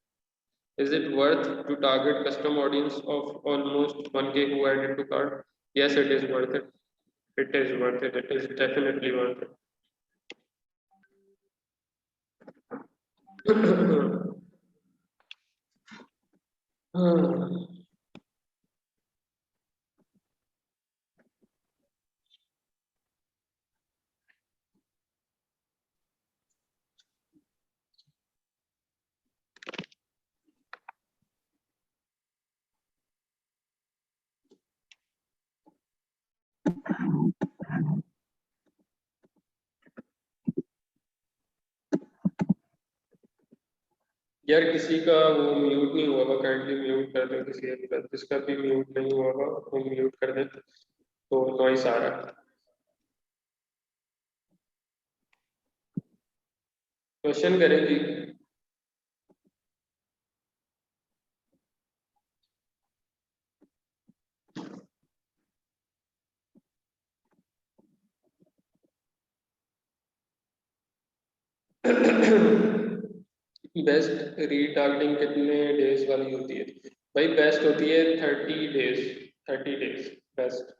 Is it worth to target custom audience of almost 1K who added to cart? Yes, it is worth it. It is worth it. It is definitely worth it. यार किसी का वो mute नहीं हुआ होगा, काइंडली म्यूट कर दो किसी एक का, जिसका भी म्यूट नहीं हुआ होगा वो म्यूट कर दे, तो नॉइस आ रहा है। क्वेश्चन करें जी। बेस्ट रीटारगेटिंग कितने डेज वाली होती है? भाई बेस्ट होती है 30 डेज, 30 डेज बेस्ट।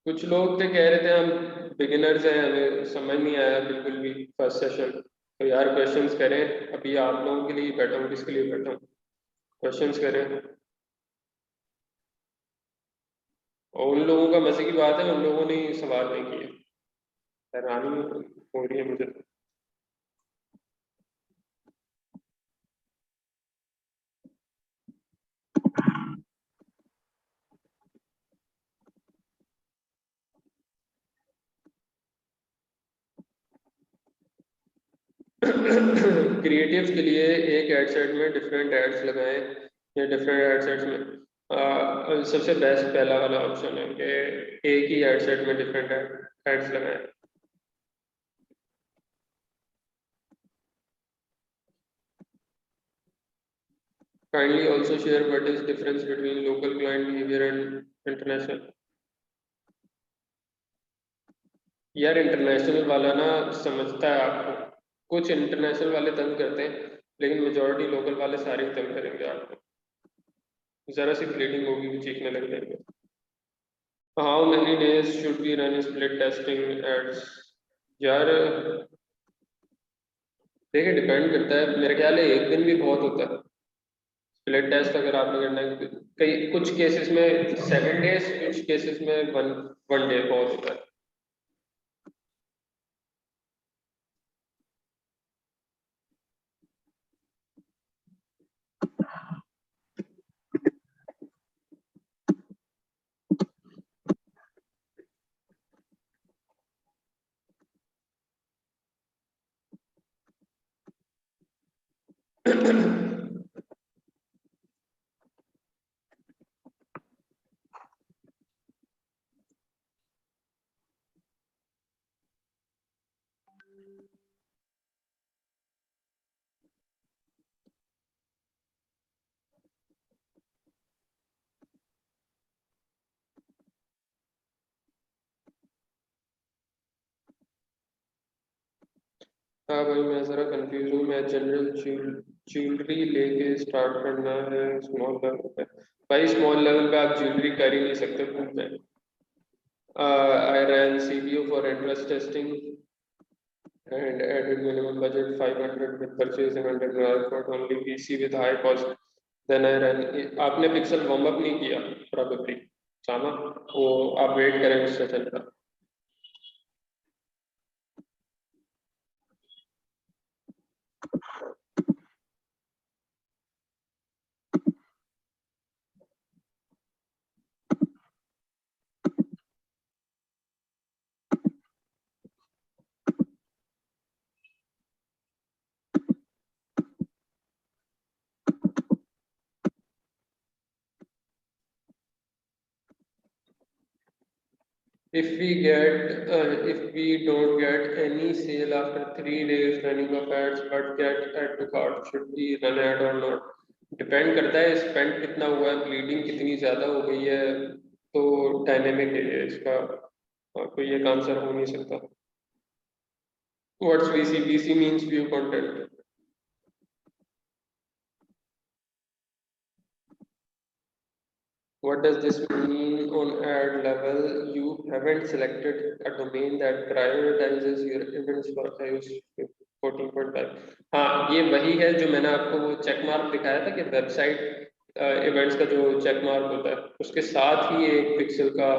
कुछ लोग तो कह रहे थे हम बिगिनर्स हैं, हमें समझ नहीं आया बिल्कुल भी फर्स्ट सेशन, तो यार क्वेश्चंस करें। अभी आप लोगों के लिए बैठा हूँ, किसके लिए बैठा हूँ? क्वेश्चंस करें। और उन लोगों का मजे की बात है, उन लोगों ने सवाल नहीं किए, हैरानी हो रही है मुझे तो। क्रिएटिव्स के लिए एक एड सेट में डिफरेंट एड्स लगाएं या डिफरेंट एड सेट्स में, सबसे बेस्ट पहला वाला ऑप्शन है कि एक ही एड सेट में डिफरेंट एड्स लगाएं। Kindly also share what is difference between local client behaviour and international. यार इंटरनेशनल वाला ना समझता है आपको, कुछ इंटरनेशनल वाले तंग करते हैं, लेकिन मेजोरिटी लोकल वाले सारे ही तंग करेंगे आपको, जरा सी ब्लीडिंग होगी भी चीखने लग जाएंगे। How many days should be run split testing ads? यार देखिए डिपेंड करता है, मेरे ख्याल है एक दिन भी बहुत होता है स्प्लिट टेस्ट अगर आपने करना है। कई कुछ केसेस में 7 डेज, कुछ केसेस में वन वन डे बहुत होता है। हाँ भाई मैं ज़रा कंफ्यूज हूँ, मैं जनरल ज्वेलरी लेके स्टार्ट करना है स्मॉल लेवल पे। भाई स्मॉल लेवल पे आप ज्वेलरी कर ही नहीं सकते खुद में। आई रैन CBO for interest testing and added minimum budget 500 with purchase and underground for only PC with high cost. Then I ran, आपने पिक्सल वार्म अप नहीं किया probably, सामा, वो आप वेट करें उस सेशन का। if we don't get any sale after 3 days running of ads but get add to cart, should we run ad or not? Depend करता है स्पेंड कितना हुआ है, ब्लीडिंग कितनी ज्यादा हो गई है, तो डायनेमिक है इसका, कोई एक आंसर हो नहीं सकता. What's VC? VC means view content. What does this mean on ad level? You haven't selected a domain that prioritizes your events for iOS 14.5. हाँ, ये वही है जो मैंने आपको वो चेक मार्क दिखाया था कि वेबसाइट इवेंट्स का जो चेक मार्क होता है उसके साथ ही एक पिक्सल का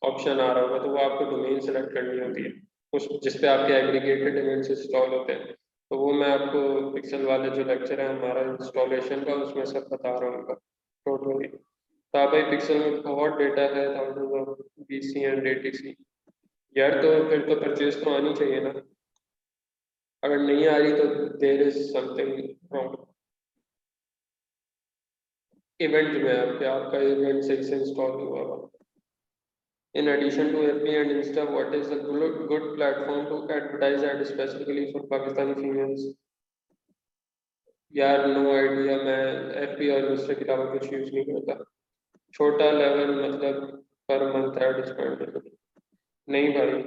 ऑप्शन आ रहा होगा, तो वो आपको डोमेन सेलेक्ट करनी होती है उस जिसपे आपके एग्रीगेटेड इवेंट्स इंस्टॉल होते हैं. तो वो मैं आपको पिक्सल वाले जो लेक्चर है हमारा इंस्टॉलेशन का उसमें सब बता रहा हूँ. टोटली ताबई पिक्सल में बहुत डेटा है, thousand of BC and ATC. यार तो फिर तो परचेज तो आनी चाहिए ना, अगर नहीं आ रही तो there is something wrong. Event में आपका इवेंट सही से इंस्टॉल हुआ हुआ. In addition to FB and Insta, what is a good platform to advertise at specifically for Pakistani females? यार नो आइडिया, मैं FB और Insta के अलावा कुछ यूज नहीं करता. छोटा लेवल मतलब पर मंथ एड स्पेंड नहीं भाई.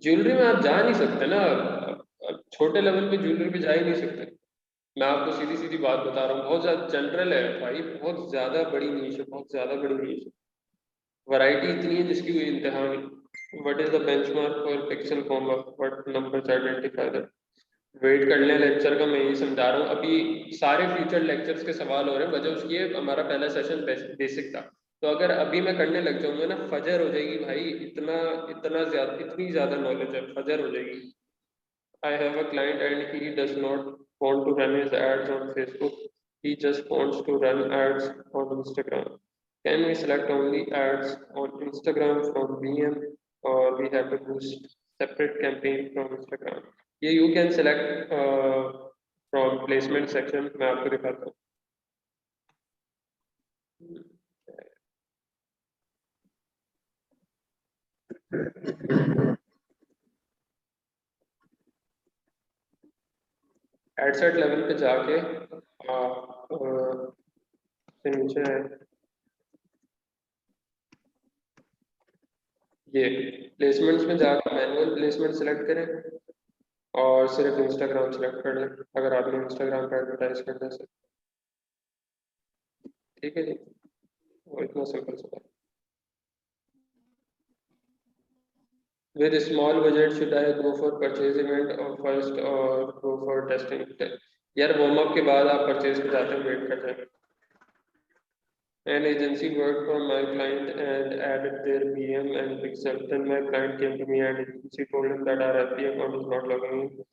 ज्वेलरी में आप जा नहीं सकते ना, छोटे लेवल पे ज्वेलरी पे जा ही नहीं सकते. मैं आपको सीधी सीधी बात बता रहा हूँ, बहुत ज्यादा जनरल है भाई, बहुत ज्यादा बड़ी नीश है, बहुत ज्यादा बड़ी नीश है. वैरायटी इतनी है जिसकी कोई इंतहा नहीं. What is the benchmark for pixel form of what numbers identify that? Wait कर लें लेक्चर का, मैं यही समझा रहा हूँ. अभी सारे फ्यूचर लेक्चर्स के सवाल हो रहे हैं, वजह उसकी है हमारा पहला सेशन बेसिक था. तो अगर अभी मैं करने लग जाऊंगा ना फजर हो जाएगी भाई, इतना इतना ज्यादा इतनी ज्यादा नॉलेज है, फजर हो जाएगी. I have a client and he does not want to run his ads on Facebook. He just wants to run ads on Instagram. Can we select only ads on Instagram from VM, or we have to boost separate campaign from Instagram? Yeah, you can select from placement section. मैं आपको दिखाता हूँ. Ad set level पे जाके नीचे ये placements में जाकर मैनुअल प्लेसमेंट सेलेक्ट करें और सिर्फ इंस्टाग्राम सेलेक्ट कर लें अगर आपने इंस्टाग्राम पर एडवर्टाइज करना है. ठीक है जी, वो इतना सिंपल सा. With a small budget, should I go for purchase event or first or go for testing? यार वार्म अप के बाद आप परचेज पे जाते हैं, वेट करते हैं. An agency worked for my client and added their VM and pixel. Then my client came to me and agency told him that our FB account is not logging in.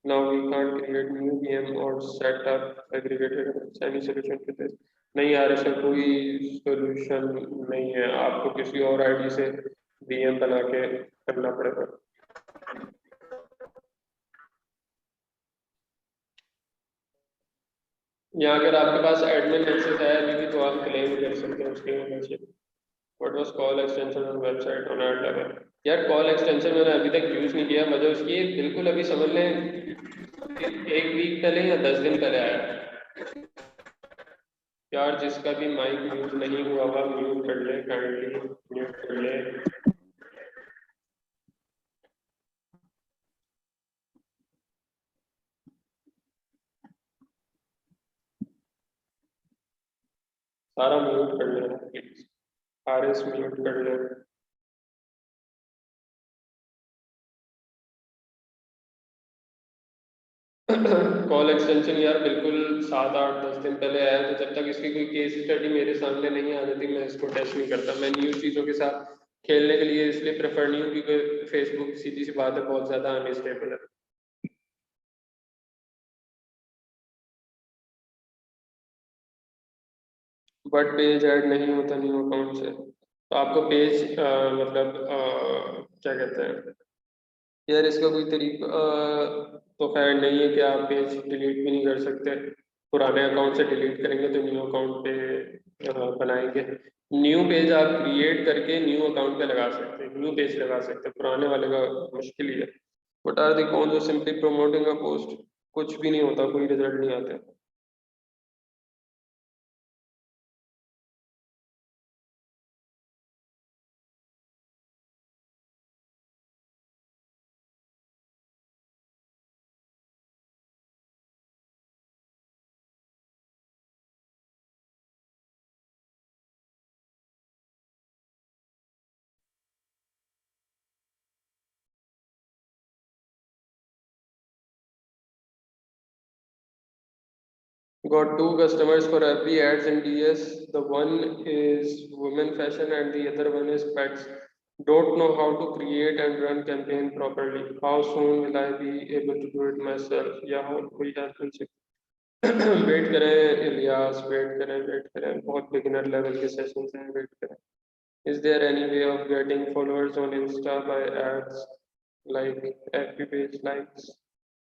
Now we can't create new VM or set up aggregated events. Any solution to this? नहीं यार, इसका कोई solution नहीं है, आपको किसी और ID से VM बना के करना पड़ेगा. या अगर आपके पास एडमिन एक्सेस है अभी भी तो आप क्लेम कर सकते हैं उसकी membership. What was call extension on website on ad level? यार कॉल एक्सटेंशन मैंने अभी तक यूज नहीं किया, वजह उसकी बिल्कुल अभी समझ लें 1 वीक पहले या 10 दिन पहले आया. यार जिसका भी माइक म्यूट नहीं हुआ हुआ म्यूट कर ले, काइंडली म्यूट कर ले. सारा म्यूट कर लेना प्लीज, RS म्यूट कर ले. कॉल एक्सटेंशन यार बिल्कुल 7 8 10 दिन पहले आया, तो जब तक इसकी कोई केस स्टडी मेरे सामने नहीं आ जाती मैं इसको टेस्ट नहीं करता. मैं न्यू चीज़ों के साथ खेलने के लिए इसलिए प्रेफर नहीं हूँ क्योंकि फेसबुक सीधी सी बात है बहुत ज़्यादा अनस्टेबल है. बट पेज ऐड नहीं होता न्यू अकाउंट से, तो आपको पेज मतलब क्या कहते हैं यार, इसका कोई तरीका तो खैर नहीं है कि आप पेज डिलीट भी नहीं कर सकते. पुराने अकाउंट से डिलीट करेंगे तो न्यू अकाउंट पे बनाएंगे. न्यू पेज आप क्रिएट करके न्यू अकाउंट पे लगा सकते हैं, न्यू पेज लगा सकते हैं, पुराने वाले का मुश्किल ही है। What are the cons of simply promoting a post? कुछ भी नहीं होता, कोई रिजल्ट नहीं आता। Got two customers for every ads in DS. The one is women fashion and the other one is pets. Don't know how to create and run campaign properly. How soon will I be able to do it myself? या और कोई help मिल सकती? Wait करें Ilyas, wait करें, बहुत beginner level के sessions हैं, wait करें। Is there any way of getting followers on Insta by ads like FB page likes?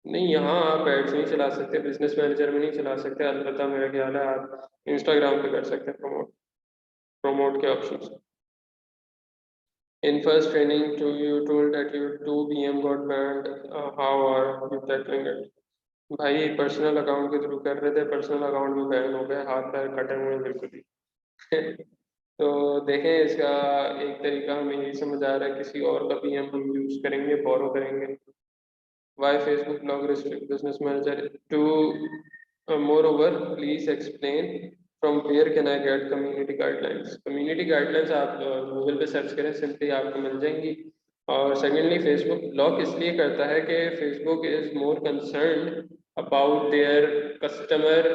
नहीं, यहाँ आप एड्स नहीं चला सकते, बिजनेस मैनेजर में नहीं चला सकते, अलबत्ता मेरा ख्याल है आप इंस्टाग्राम पे कर सकते हैं प्रमोट के options. In first training to you told that your 2 PM got banned. How are you tackling it? भाई पर्सनल अकाउंट के थ्रू कर रहे थे, पर्सनल अकाउंट में बैन हो गए, हाथ पैर कटे हुए हैं बिल्कुल ही। तो देखें, इसका एक तरीका हमें यही समझ आ रहा है, किसी और का पीएम हम यूज करेंगे, बोरो करेंगे। Why Facebook blog restrict business manager to moreover, please explain from where can I get community guidelines? Community guidelines आप गूगल पे सर्च करें, सिंपली आपको मिल जाएंगी। और सेकेंडली फेसबुक ब्लॉक इसलिए करता है कि Facebook is more concern about their customer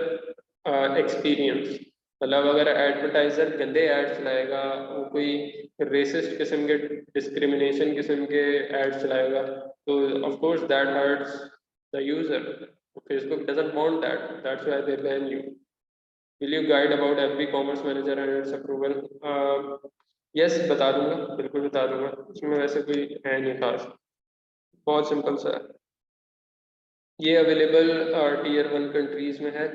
experience. मतलब अगर एडवर्टाइजर गंदे एड्स चलाएगा, वो कोई रेसिस्ट किस्म के, डिस्क्रिमिनेशन किस्म के एड्स चलाएगा, तो of course that hurts the user. Facebook doesn't want that. That's why they ban you. Will you guide about every commerce manager and its approval? Yes, बता दूंगा, बिल्कुल बता दूंगा। इसमें वैसे कोई है नहीं खास, बहुत सिंपल सा है। ये अवेलेबल Tier 1 कंट्रीज में है,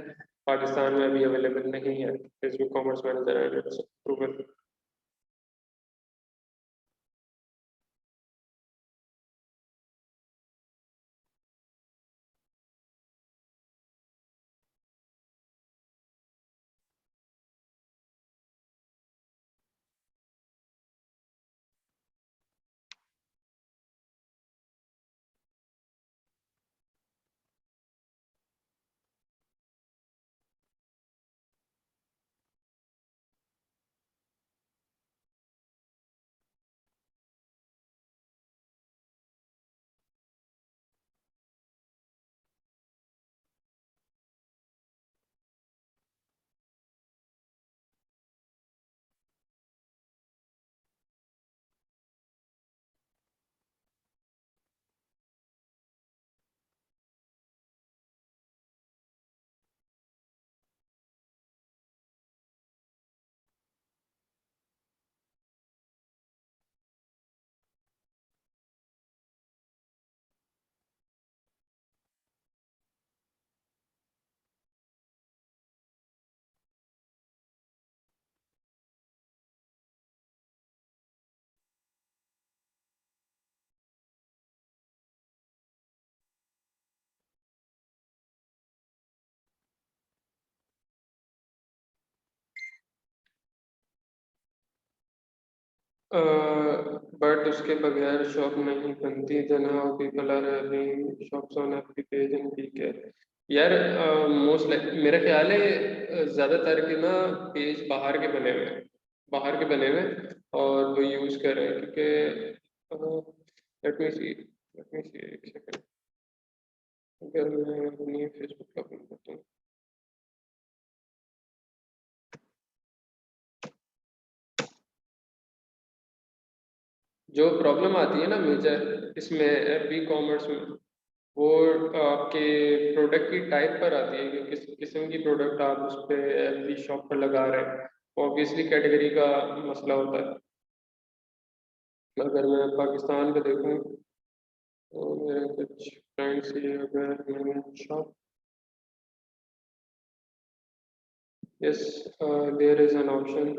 पाकिस्तान में अभी अवेलेबल नहीं है Facebook commerce manager and its approval. But उसके बगैर शॉप नहीं बनती। Then how people are having shops on every page in PK? यार मोस्ट मेरा ख्याल है ज़्यादातर के ना पेज बाहर के बने हुए हैं, बाहर के बने हुए हैं और वो यूज़ कर रहे हैं, क्योंकि लेट मी सी एक सेकंड। अगर मैं अपनी फेसबुक का ओपन करता हूँ, जो प्रॉब्लम आती है ना मेजर इसमें एफबी कॉमर्स में, वो आपके प्रोडक्ट की टाइप पर आती है कि किस किस्म की प्रोडक्ट आप उस पर एफबी शॉप पर लगा रहे हैं। ऑब्वियसली कैटेगरी का मसला होता है। अगर मैं पाकिस्तान का देखूँ तो मेरे कुछ फ्रेंड्स ही, अगर मैं shop, yes there is an option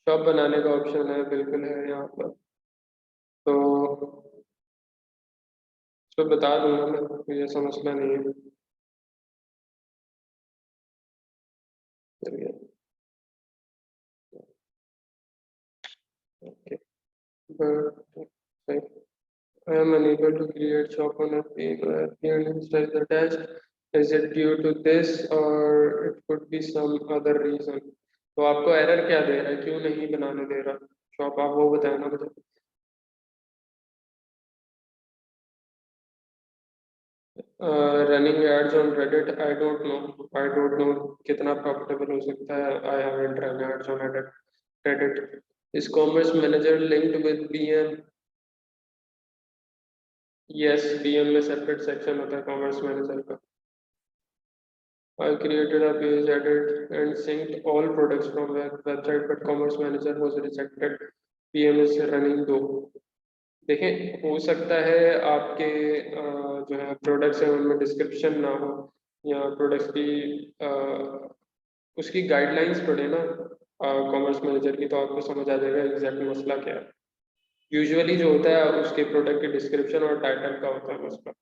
shop बनाने का ऑप्शन है, बिल्कुल है यहाँ पर। तो इसको बता दूंगा मैं, कोई ऐसा मसला नहीं है। चलिए, okay, but I am unable to create shop on FB, and Insta is attached. Is it due to this or it could be some other reason? तो आपको एरर क्या दे रहा है, क्यों नहीं बनाने दे रहा शॉप, आप वो बताए ना मुझे। Running ads on Reddit, I don't know कितना प्रॉफिटेबल हो सकता है। I haven't run ads on Reddit. Is commerce manager linked with BM? Yes, BM में सेपरेट सेक्शन होता है कॉमर्स मैनेजर का। I created a page, added and synced all products from website, but Commerce Manager was rejected. PM is running दो। देखें, हो सकता है आपके जो है प्रोडक्ट्स हैं उनमें डिस्क्रिप्शन ना हो, या प्रोडक्ट्स की उसकी गाइडलाइंस पढ़े ना कॉमर्स मैनेजर की, तो आपको समझ आ जाएगा एग्जैक्ट मसला क्या है। यूजुअली जो होता है उसके प्रोडक्ट के डिस्क्रिप्शन और टाइटल का होता है मसला।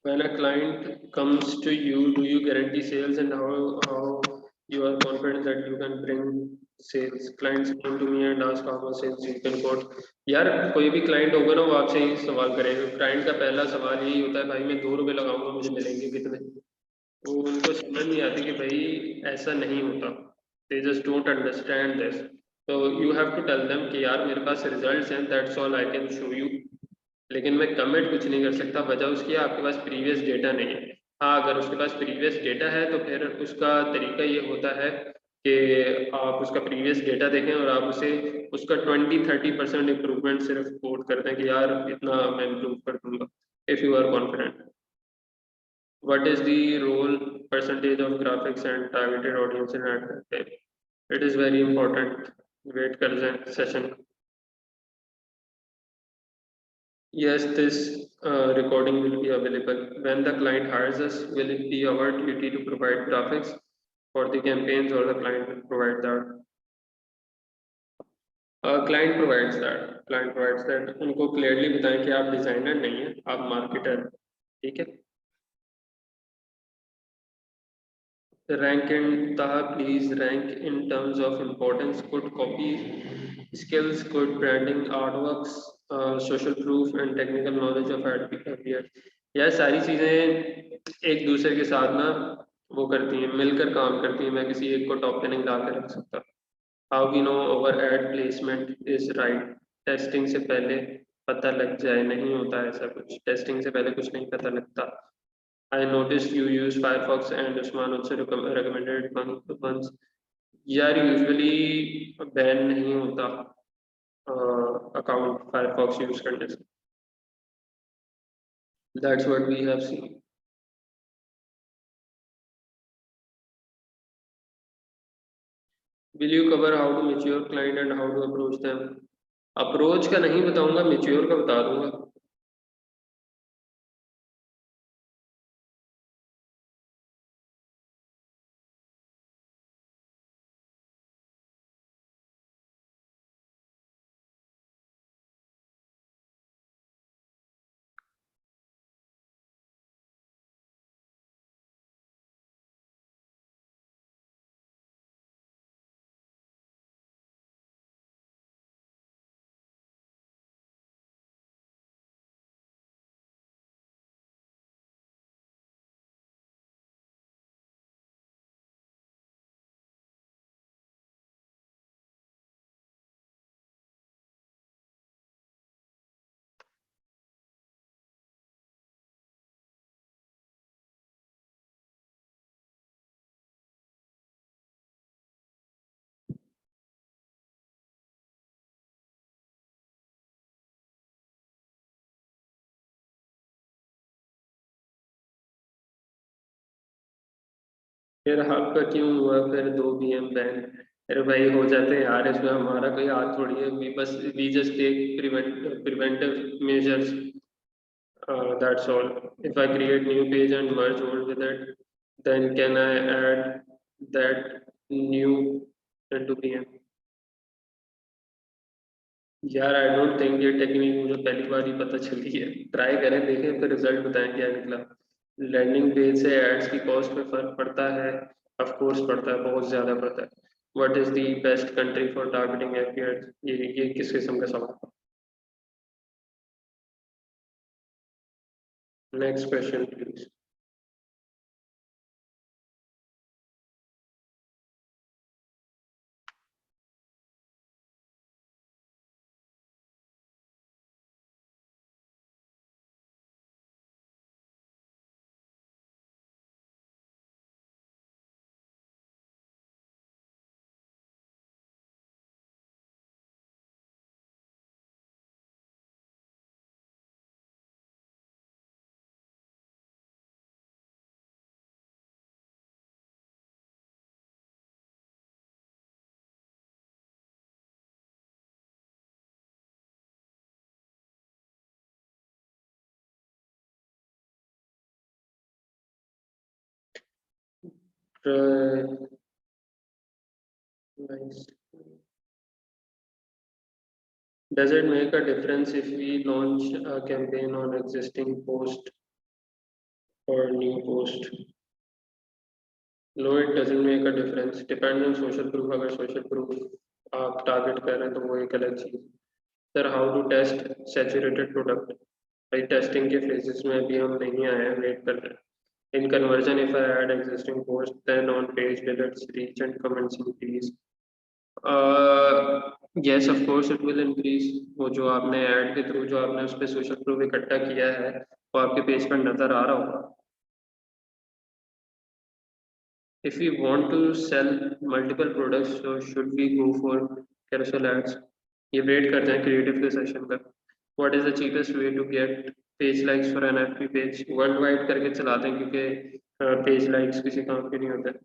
When a client comes to you, do you guarantee sales, and how you are confident that you can bring sales? Clients come to me and ask how much sales you can quote। यार कोई भी client होगा ना, वो आपसे ही सवाल करेगा। Client का पहला सवाल यही होता है, भाई मैं 2 रुपए लगाऊंगा, मुझे मिलेंगे कितने। वो उनको समझ नहीं आती कि भाई ऐसा नहीं होता। They just don't understand this. तो you have to tell them कि यार मेरे पास रिजल्ट्स हैं, that's all I can show you, लेकिन मैं कमिट कुछ नहीं कर सकता। वजह उसकी है आपके पास प्रीवियस डेटा नहीं है। हाँ, अगर उसके पास प्रीवियस डेटा है तो फिर उसका तरीका ये होता है कि आप उसका प्रीवियस डेटा देखें और आप उसे उसका 20-30% इम्प्रूवमेंट सिर्फ कोट कर दें कि यार इतना मैं इम्प्रूव कर दूंगा, if you are confident. What is the role percentage of graphics and targeted audience in ad campaign? It is very important. Wait कर जाए session. Yes, this recording will be available. When the client hires us, will it be our duty to provide graphics for the campaigns, or the client will provide that? Client provides that. Client provides that. उनको clearly बताएं कि आप designer नहीं हैं, आप marketer हैं, ठीक है? Rank in Taha, please rank in terms of importance, good copy skills, good branding, artworks, social proof and technical knowledge of ad behavior। यह सारी चीजें एक दूसरे के साथ ना वो करती हैं, मिलकर काम करती हैं। मैं किसी एक को टॉप पे नहीं ला के रख सकता। How we know over ad placement is right? Testing से पहले पता लग जाए, नहीं होता ऐसा कुछ, टेस्टिंग से पहले कुछ नहीं पता लगता। I noticed you use Firefox and Usman also recommended once। यार यूजुअली बैन नहीं होता अकाउंट Firefox यूज करने से। That's what we have seen। Will you cover how to mature client and how to approach them? Approach का नहीं बताऊंगा, mature का बता दूंगा। फिर आपका क्यों हुआ फिर 2 PM बैन? अरे भाई हो जाते हैं यार, इसमें हमारा कोई हाथ थोड़ी है, we just take preventive measures, that's all. If I create new page and merge old with it, then can I add that new into PM? यार आई डोंट थिंक ये टेक्निक मुझे पहली बार ही पता चली है। ट्राई करें, देखें, फिर रिजल्ट बताएं क्या निकला। लैंडिंग पेज से एड्स की कॉस्ट में फर्क पड़ता है? ऑफ कोर्स पड़ता है, बहुत ज्यादा पड़ता है। What is the best country for targeting FP ads? ये किस किस्म का सवाल? Next question please. Does it make a difference if we launch a campaign on existing post or new post? No, it doesn't make a difference. Depends on social proof. अगर social proof आप target कर रहे हैं तो वो एक अलग चीज। Sir, how to test saturated product? भाई टेस्टिंग के phases में अभी हम नहीं आए हैं, वेट कर रहे हैं। In conversion, if I add existing post, then on page visits, reach and comments increase. Yes, of course it will increase। वो जो आपने ऐड के थ्रू जो आपने उस पर सोशल प्रूफ इकट्ठा किया है वो आपके पेज पर नजर आ रहा होगा। If we want to sell multiple products, so should we go for carousel ads? ये वेट करते हैं क्रिएटिव के सेशन का। What is the cheapest way to get page likes for an FB page? World wide करके चलाते हैं क्योंकि page likes किसी काम के नहीं होते।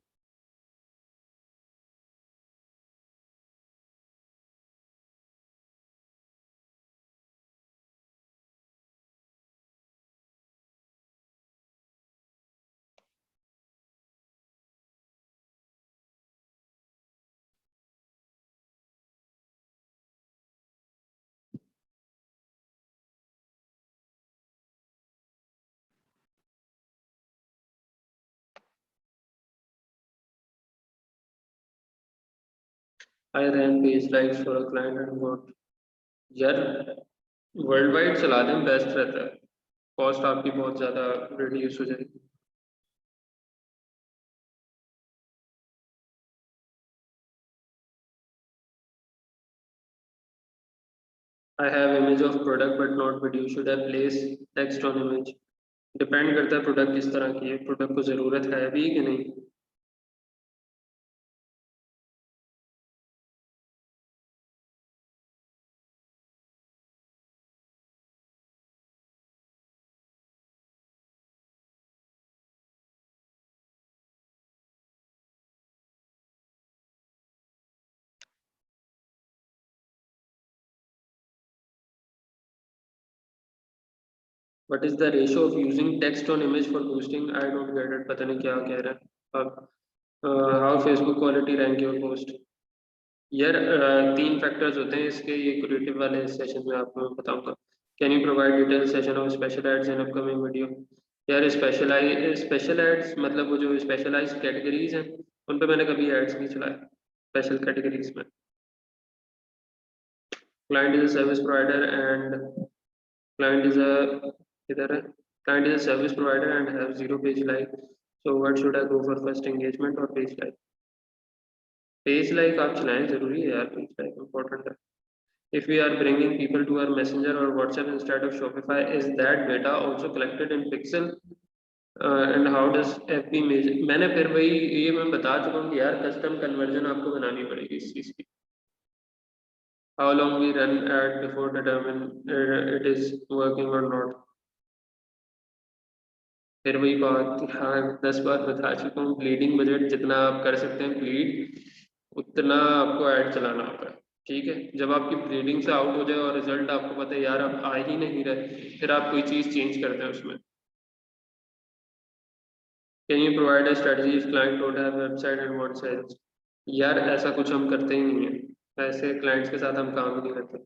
I ran page likes for a client and got, यार वर्ल्ड वाइड चला दें बेस्ट रहता है, कॉस्ट आपकी बहुत ज़्यादा रिड्यूस हो जाएगी। I have image of product but not video, should I place text on image? Depend करता है प्रोडक्ट किस तरह की है, प्रोडक्ट को ज़रूरत है भी कि नहीं। What is the ratio of using text on image for boosting? I don't get it, पता नहीं क्या कह रहा है अब। How Facebook quality rank your post? यार तीन फैक्टर्स होते हैं इसके, ये क्रिएटिव वाले सेशन में आपको मैं बताऊंगा। Can you provide detail session of special ads in upcoming video? यार स्पेशल एड्स मतलब वो जो स्पेशलाइज्ड कैटेगरीज हैं उन पे मैंने कभी एड्स नहीं चलाए स्पेशल कैटेगरीज में। Client is a service provider and client is a इधर है, client is a service provider and have zero page like, so what should I go for first engagement और पेज लाइक? पेज लाइक आप चलाएं, जरूरी है यार, page like important है। If we are bringing people to our Messenger or WhatsApp instead of Shopify, is that data also collected in Pixel? And how does FB measure? मैंने फिर वही ये मैं बता चुका हूँ कि यार कस्टम कन्वर्जन आपको बनानी पड़ेगी इस चीज़ की। How long we run ad before determine it is working or not? फिर वही बात, हाँ 10 बार बता चुका हूँ, ब्लीडिंग बजट जितना आप कर सकते हैं ब्लीड, उतना आपको ऐड चलाना होगा। ठीक है, जब आपकी ब्लीडिंग से आउट हो जाए और रिजल्ट आपको पता है यार अब आ ही नहीं रहे, फिर आप कोई चीज़ चेंज करते हैं उसमें। Can you provide a strategies client don't have website and want sales? यार ऐसा कुछ हम करते ही नहीं है, ऐसे क्लाइंट्स के साथ हम काम ही नहीं करते।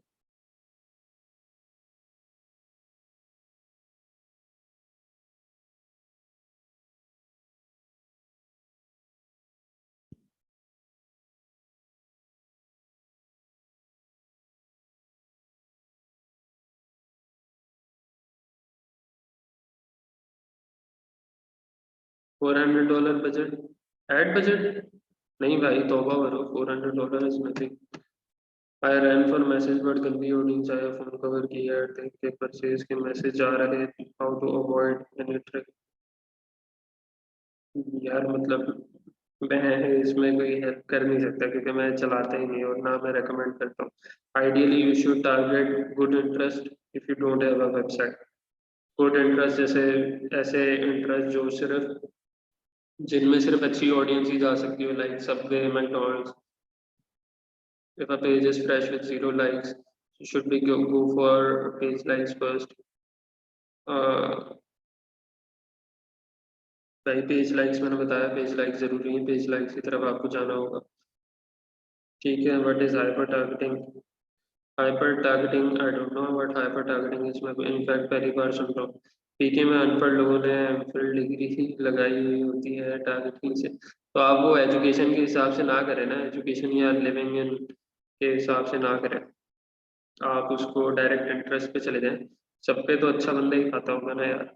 400 डॉलर बजट, एड बजट? नहीं भाई तौबा करो, $400 इसमें से। आई रैन फॉर मैसेज बट गंदी होनी चाहिए फोन कवर की ऐड देख के परचेज के मैसेज आ रहे, how to avoid any trick? यार मतलब मैं इसमें कोई हेल्प कर नहीं सकता क्योंकि मैं चलाता ही नहीं और ना मैं रेकमेंड करता हूँ। Ideally you should target good interest if you don't have a website. Good interest जैसे ऐसे इंटरेस्ट जो सिर्फ, जिनमें सिर्फ अच्छी ऑडियंस ही जा सकती हो, like Subway, McDonald's. If a page is fresh with 0 likes, should we go for page likes first? Uh, भाई पेज लाइक्स मैंने बताया, पेज लाइक जरूरी है, पेज लाइक्स की तरफ आपको जाना होगा। ठीक है, what is hyper targeting? Hyper targeting I don't know what hyper targeting is, मैं इनफैक्ट पहली बार सुन रहा हूँ। पीके में अनपढ़ लोगों ने फिर डिग्री लगाई हुई होती है टारगेटिंग से, तो आप वो एजुकेशन के हिसाब से ना करें ना, एजुकेशन या लिविंग इन के हिसाब से ना करें, आप उसको डायरेक्ट इंटरेस्ट पे चले जाएं। सब पे तो अच्छा बंदा ही खाता होगा ना यार।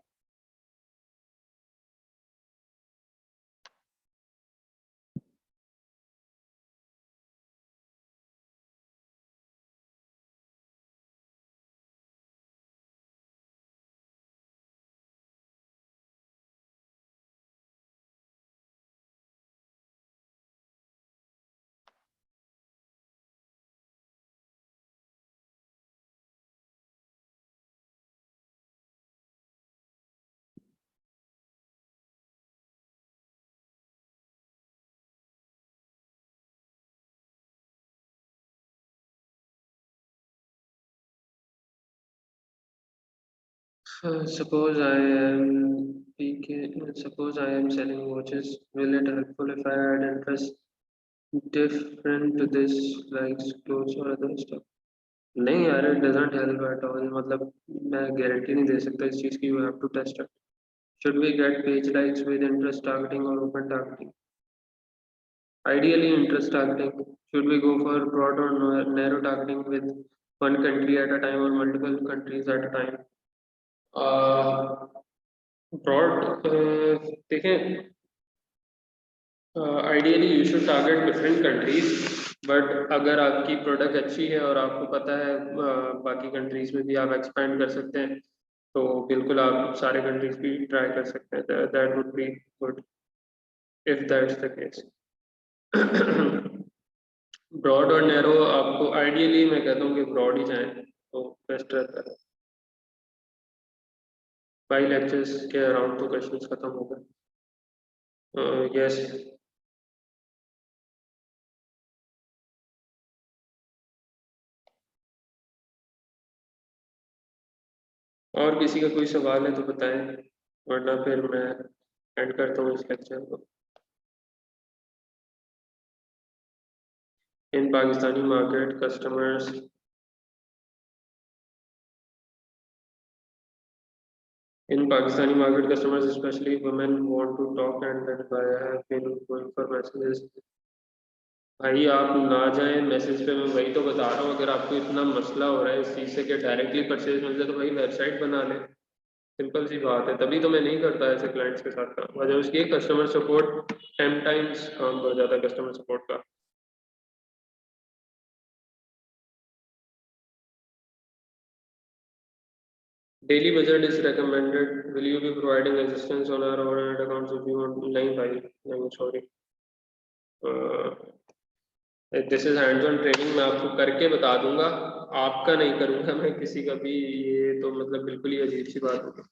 Suppose I am PK, suppose I am selling watches. Will it helpful if I add interest different to this, like clothes or other stuff? नहीं यार, it doesn't help at all, मतलब मैं गारंटी नहीं दे सकता इस चीज़ की, you have to test it. Should we get page likes with interest targeting or open targeting? Ideally interest targeting. Should we go for broad or narrow targeting with one country at a time or multiple countries at a time? Broad देखें, ideally you should target different countries, but अगर आपकी product अच्छी है और आपको पता है बाकी कंट्रीज में भी आप एक्सपैंड कर सकते हैं, तो बिल्कुल आप सारे कंट्रीज भी ट्राई कर सकते हैं, that would be good if that's the case. Broad और नैरो आपको आइडियली मैं कहता हूँ कि ब्रॉड ही जाएं तो बेस्ट रहता है। 5 लेक्चर्स के अराउंड तो क्वेश्चंस खत्म हो गए। यस। और किसी का कोई सवाल है तो बताएं, वरना फिर मैं एंड करता हूँ इस लेक्चर को। In Pakistani market customers, in Pakistani market customers especially women want to talk and that why I have been going for messages। भाई आप ना जाएं मैसेज पे, मैं वही तो बता रहा हूँ, अगर आपको इतना मसला हो रहा है इस चीज़ से कि डायरेक्टली परचेज मिल जाए तो भाई वेबसाइट बना ले, सिंपल सी बात है। तभी तो मैं नहीं करता ऐसे क्लाइंट्स के साथ काम, वजह उसकी कस्टमर सपोर्ट 10 टाइम्स काम बढ़ जाता है कस्टमर सपोर्ट का। Daily budget is recommended, will you be providing assistance on our overhead accounts if you want? नहीं भाई, नहीं sorry, this is hands on training, मैं आपको करके बता दूंगा, आपका नहीं करूंगा मैं किसी का भी, ये तो मतलब बिल्कुल ही अजीब सी बात होगी।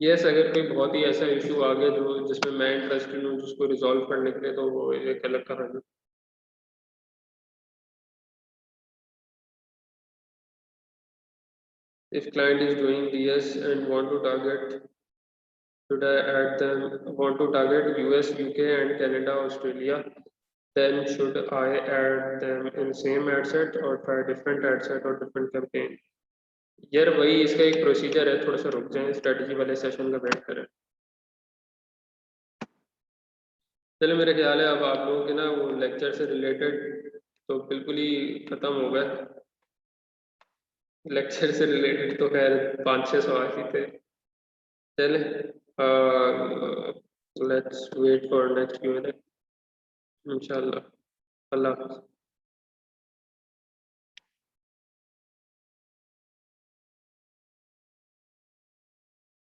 यस, अगर कोई बहुत ही ऐसा इशू आ गया जो जिसमें मैं इंटरेस्टेड हूँ जिसको रिजॉल्व करने के लिए, तो वो एक अलग कहानी। If client is doing DS and want to target US, UK and Canada, Australia, then should I add them in same ad set or try different ad set or different campaign? यार वही इसका एक procedure है, थोड़ा सा रुक जाएं, strategy वाले सेशन का वेट करें। चलो, मेरे ख्याल है अब आप लोगों के ना वो लेक्चर से रिलेटेड तो बिल्कुल ही खत्म हो गए। लेक्चर से रिलेटेड तो खैर 5-6 सवाल ही थे। चले, let's wait for next Q and A, इंशाल्लाह। अल्लाह हाफ़िज़।